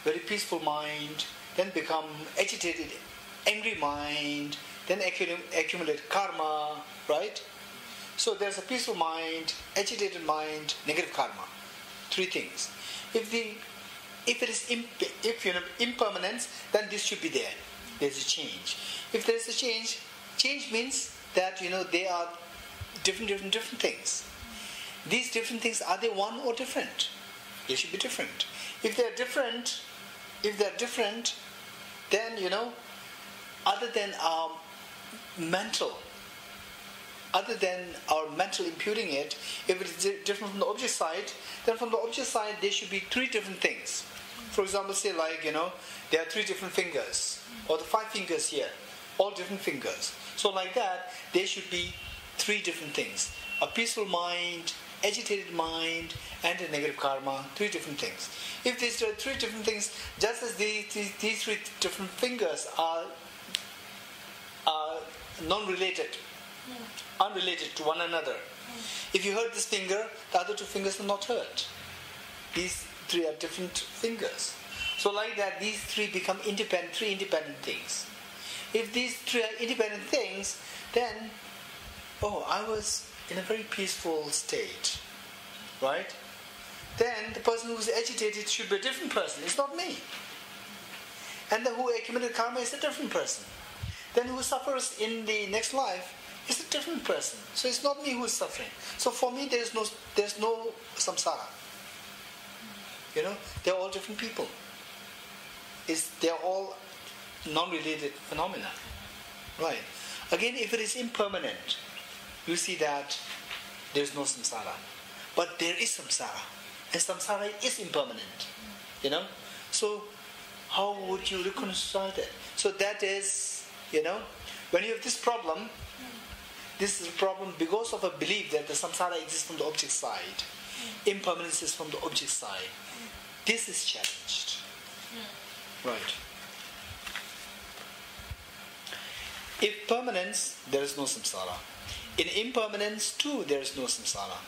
very peaceful mind, then become agitated, angry mind, then accumulate karma, right? So there's a peaceful mind, agitated mind, negative karma. Three things. If it is impermanence, then this should be there. There's a change. If there is a change means that they are different things. These different things, are they one or different? They should be different. If they are different, then other than our mental imputing it, if it is different from the object side, then from the object side there should be three different things. For example, say like, there are 3 different fingers, or the 5 fingers here, all different fingers. So like that, there should be 3 different things. A peaceful mind, agitated mind, and a negative karma, 3 different things. If these are 3 different things, just as these 3 different fingers are non-related, unrelated to one another. If you hurt this finger, the other 2 fingers will not hurt. These 3 are different fingers. So like that, these 3 become 3 independent things. If these 3 are independent things, then, I was in a very peaceful state, right? Then the person who's agitated should be a different person. It's not me. And the who committed karma is a different person. Then who suffers in the next life is a different person. So it's not me who is suffering. So for me, there's no samsara. They're all different people. They're all non-related phenomena. Right. Again, if it is impermanent, you see that there's no samsara. But there is samsara. And samsara is impermanent. So how would you reconcile that? So that is, when you have this problem, this is a problem because of a belief that the samsara exists from the object side. Impermanence is from the object side. This is challenged. Right. If permanence, there is no samsara. In impermanence too, there is no samsara.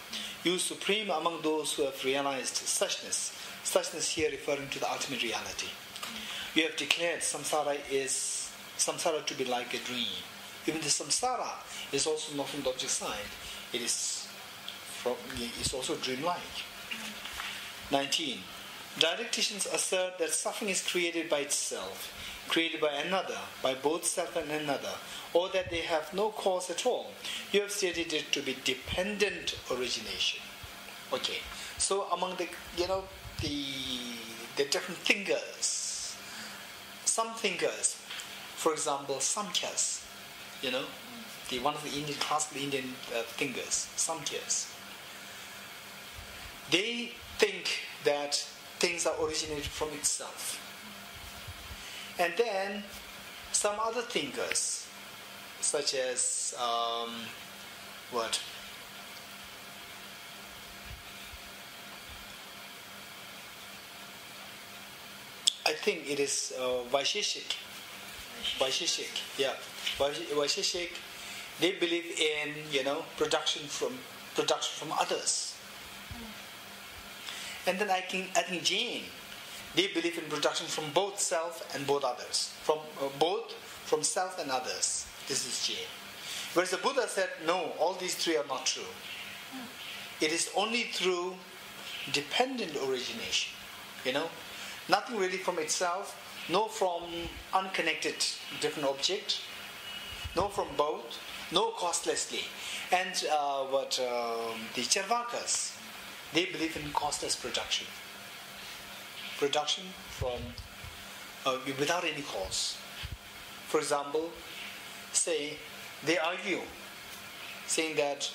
You supreme among those who have realized suchness. Suchness here referring to the ultimate reality. You have declared samsara to be like a dream. Even the samsara is also not from the object side. It's also dreamlike. 19. Direct teachings assert that suffering is created by itself, created by another, by both self and another, or that they have no cause at all. You have stated it to be dependent origination. Okay, so among the different thinkers, some thinkers, for example, Samkhyas, one of the classical Indian thinkers, Samkhyas, they think that things are originated from itself. And then some other thinkers, such as I think it is Vaisheshik. Vaisheshik. They believe in production from others. And then I think Jain, they believe in production from both self and both others. From self and others. This is Jain. Whereas the Buddha said, no, all these 3 are not true. It is only through dependent origination. Nothing really from itself, no from unconnected different object, no from both, no costlessly. And the Charvakas, they believe in costless production. Production from without any cause. For example, say they argue, saying that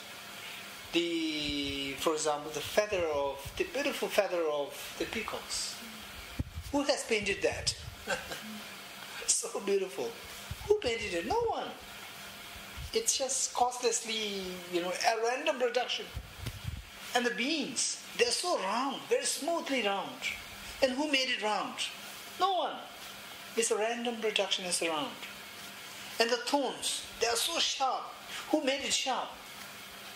the beautiful feather of the peacocks, who has painted that? So beautiful. Who painted it? No one. It's just costlessly, a random production. And the beans, they're so round, very smoothly round. And who made it round? No one. It's a random production, it's round. And the thorns, they are so sharp. Who made it sharp?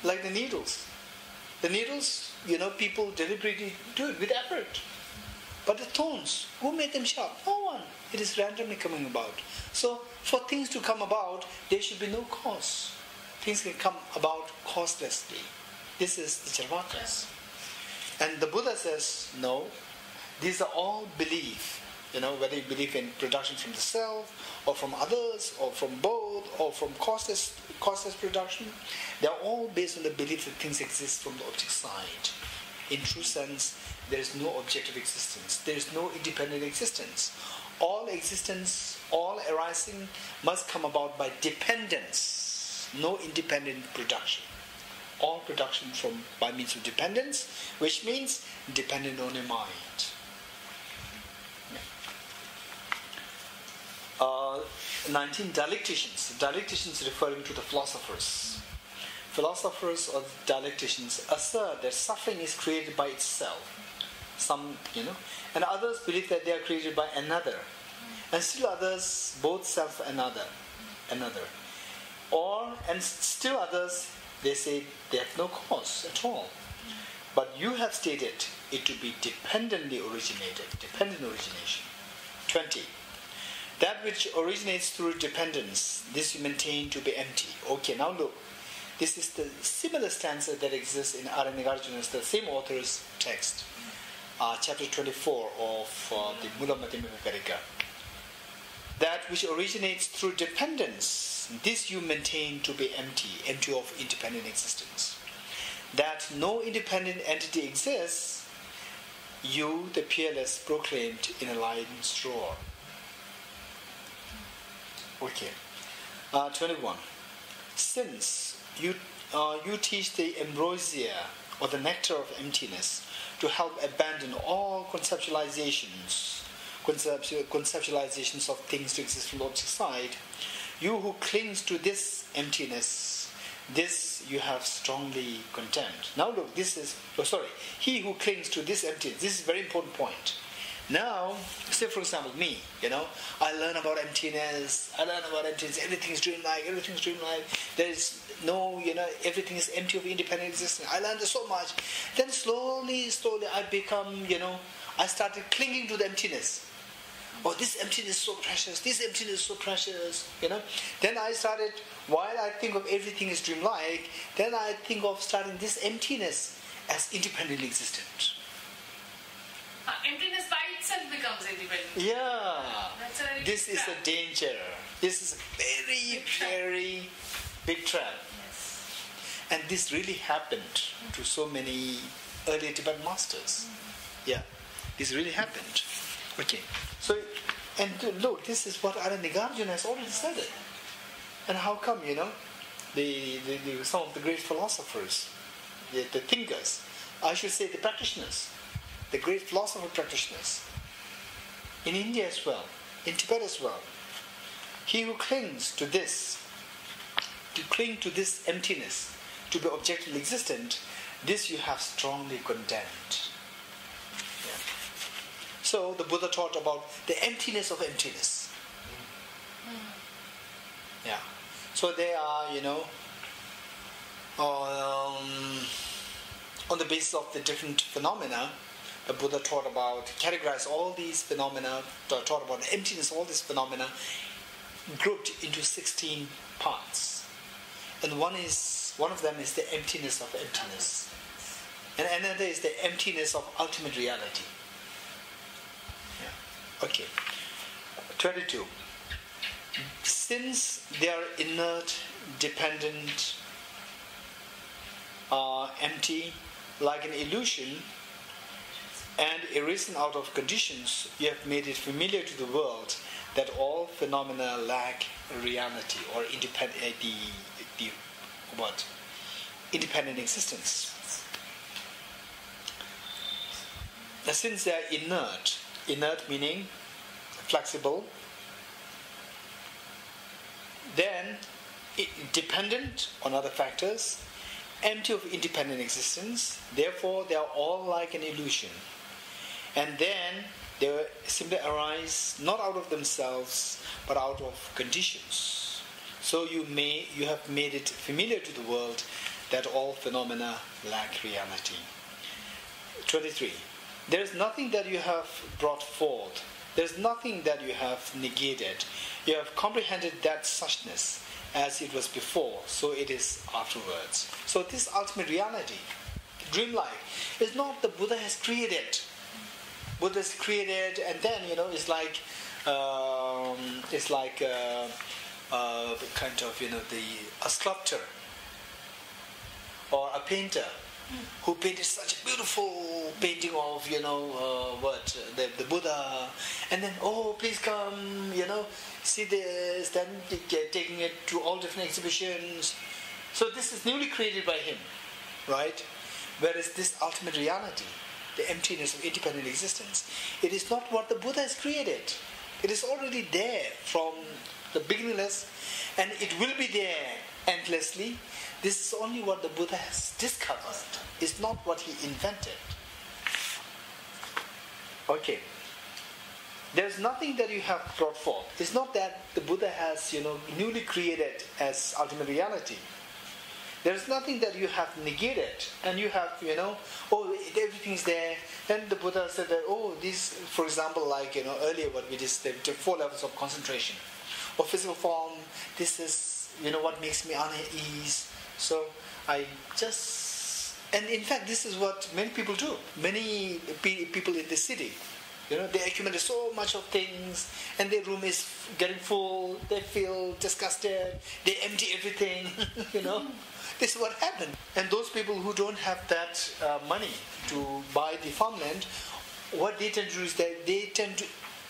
Like the needles. The needles, people deliberately do it with effort. But the thorns, who made them sharp? No one. It is randomly coming about. So, for things to come about, there should be no cause. Things can come about causelessly. This is the Charvakas. And the Buddha says, no, these are all belief. Whether you believe in production from the self, or from others, or from both, or from causeless production, they are all based on the belief that things exist from the object side. In true sense, there is no objective existence. There is no independent existence. All existence, all arising must come about by dependence, no independent production. All production by means of dependence, which means dependent on a mind. 19. Dialecticians. Dialecticians referring to the philosophers. Philosophers or dialecticians assert that suffering is created by itself. Some, and others believe that they are created by another. And still others, both self and another. And still others, they say they have no cause at all. But you have stated it to be dependent origination. 20. That which originates through dependence, this you maintain to be empty. Okay, now look. This is the similar stanza that exists in Arya Nagarjuna's, the same author's text. Chapter 24 of the Mula Madhyamika Karika. That which originates through dependence, this you maintain to be empty of independent existence. That no independent entity exists, you, the peerless, proclaimed in a lion's roar. Okay. 21. Since you teach the ambrosia or the nectar of emptiness to help abandon all conceptualizations of things to exist from the object side, you who clings to this emptiness, this you have strongly condemned. Now look, he who clings to this emptiness, this is a very important point. Now, say for example, me, I learn about emptiness, everything is dreamlike, there is no, everything is empty of independent existence. I learned so much. Then slowly, I become, I started clinging to the emptiness. Oh, this emptiness is so precious, Then I started, while I think of everything is dreamlike, then I think of starting this emptiness as independently existent. Emptiness by itself becomes independent. Yeah. That's a this is a danger. This is a very, very big trap. Yes. And this really happened to so many early Tibetan masters. Yeah. This really happened. Okay. So, and look, this is what Arya Nagarjuna has already said it. And how come, some of the great philosophers, the thinkers, I should say the practitioners, the great philosopher practitioners, in India as well, in Tibet as well, he who clings to this, emptiness, to be objectively existent, this you have strongly condemned. Yeah. So the Buddha taught about the emptiness of emptiness. Yeah. So they are, on the basis of the different phenomena, the Buddha categorized all these phenomena, taught about the emptiness of all these phenomena, grouped into 16 parts. And one of them is the emptiness of emptiness. And another is the emptiness of ultimate reality. Yeah. Okay. 22. Since they are inert, dependent, empty, like an illusion, and arisen out of conditions, you have made it familiar to the world that all phenomena lack reality or independent existence. Now, since they are inert meaning flexible, then dependent on other factors, empty of independent existence, therefore they are all like an illusion. And then they simply arise not out of themselves but out of conditions. So you have made it familiar to the world that all phenomena lack reality. 23. There is nothing that you have brought forth. There is nothing that you have negated. You have comprehended that suchness as it was before, so it is afterwards. So this ultimate reality, dreamlike, is not the Buddha has created. Buddha has created, and then it's like kind of a sculptor or a painter who painted such a beautiful painting of the Buddha, and then please come see this, then taking it to all different exhibitions. So this is newly created by him, right? Whereas this ultimate reality, the emptiness of independent existence, it is not what the Buddha has created. It is already there from the beginning timeless, and it will be there endlessly. This is only what the Buddha has discovered. It's not what he invented. Okay. There's nothing that you have brought forth. It's not that the Buddha has, newly created as ultimate reality. There's nothing that you have negated, and you have, everything's there. Then the Buddha said that, this, for example, like, earlier what we just said, the 4 levels of concentration. Or physical form, this is, what makes me unease. So I just, and in fact, this is what many people do. Many people in the city, they accumulate so much of things, and their room is getting full. They feel disgusted. They empty everything. This is what happened. And those people who don't have that money to buy the farmland, what they tend to do is that they tend to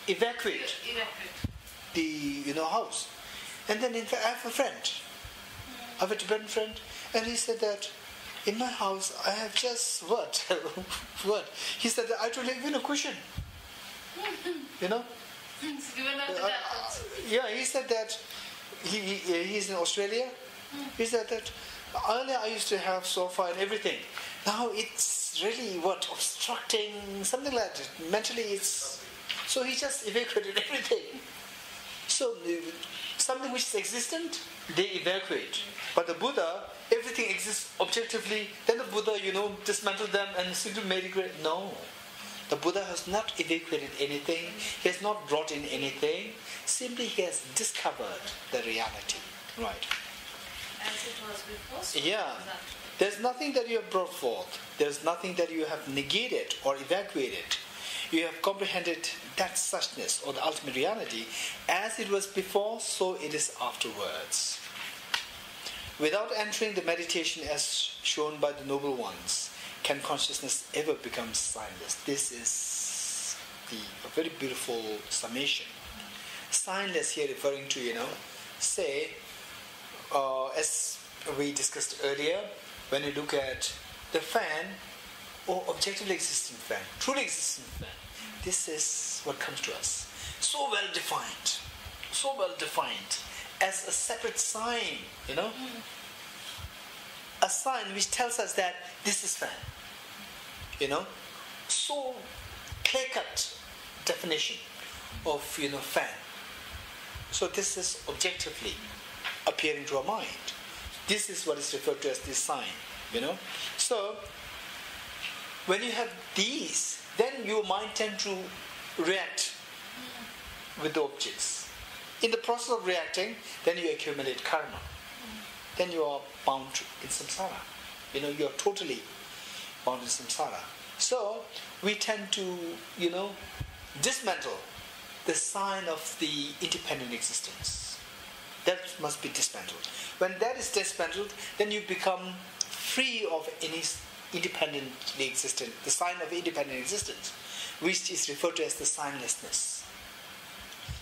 evacuate the house. And then, in fact, I have a friend. I have a Tibetan friend, and he said that in my house I have just what? He said that I don't have even a cushion. He said that he's in Australia. He said that earlier I used to have sofa and everything. Now it's really obstructing, something like that. Mentally it's... So he just evacuated everything. So something which is existent, they evacuate. But the Buddha, everything exists objectively. Then the Buddha, dismantled them and simply made it great. No. The Buddha has not evacuated anything. He has not brought in anything. Simply he has discovered the reality. Right. As it was before. So yeah. There's nothing that you have brought forth. There's nothing that you have negated or evacuated. You have comprehended that suchness or the ultimate reality. As it was before, so it is afterwards. Without entering the meditation as shown by the noble ones, can consciousness ever become signless? This is a very beautiful summation. Signless here referring to, say, as we discussed earlier, when you look at the fan, or objectively existing fan, truly existing fan, this is what comes to us. So well defined, as a separate sign, a sign which tells us that this is fan. So clear-cut definition of fan. So this is objectively appearing to our mind. This is what is referred to as this sign. So when you have these, then your mind tends to react with the objects. In the process of reacting, then you accumulate karma. Then you are bound in samsara. You are totally bound in samsara. So we tend to, dismantle the sign of the independent existence. That must be dismantled. When that is dismantled, then you become free of any independently existent, the sign of independent existence, which is referred to as the signlessness.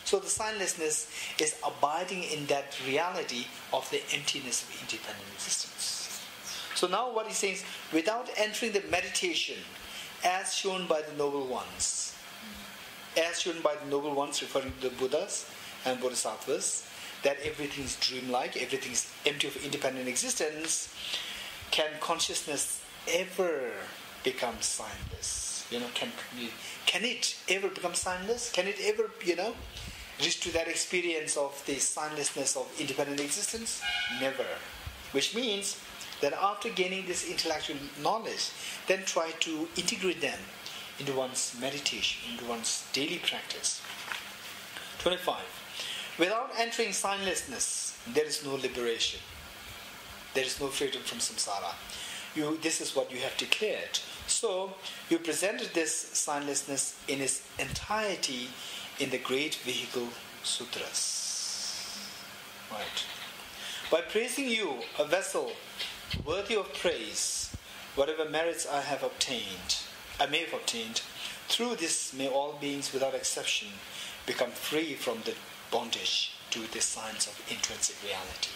So the signlessness is abiding in that reality of the emptiness of independent existence. So now what he's saying is, without entering the meditation as shown by the noble ones, referring to the Buddhas and Bodhisattvas, that everything is dreamlike, everything is empty of independent existence, can consciousness ever become signless? Can it ever become signless? Can it ever, reach to that experience of the signlessness of independent existence? Never. Which means that after gaining this intellectual knowledge, then try to integrate them into one's meditation, into one's daily practice. 25. Without entering signlessness, there is no liberation. There is no freedom from samsara. This is what you have declared. So, you presented this signlessness in its entirety in the Great Vehicle Sutras. Right. By praising you, a vessel worthy of praise, whatever merits I may have obtained, through this may all beings without exception become free from the bondage to the signs of intrinsic reality.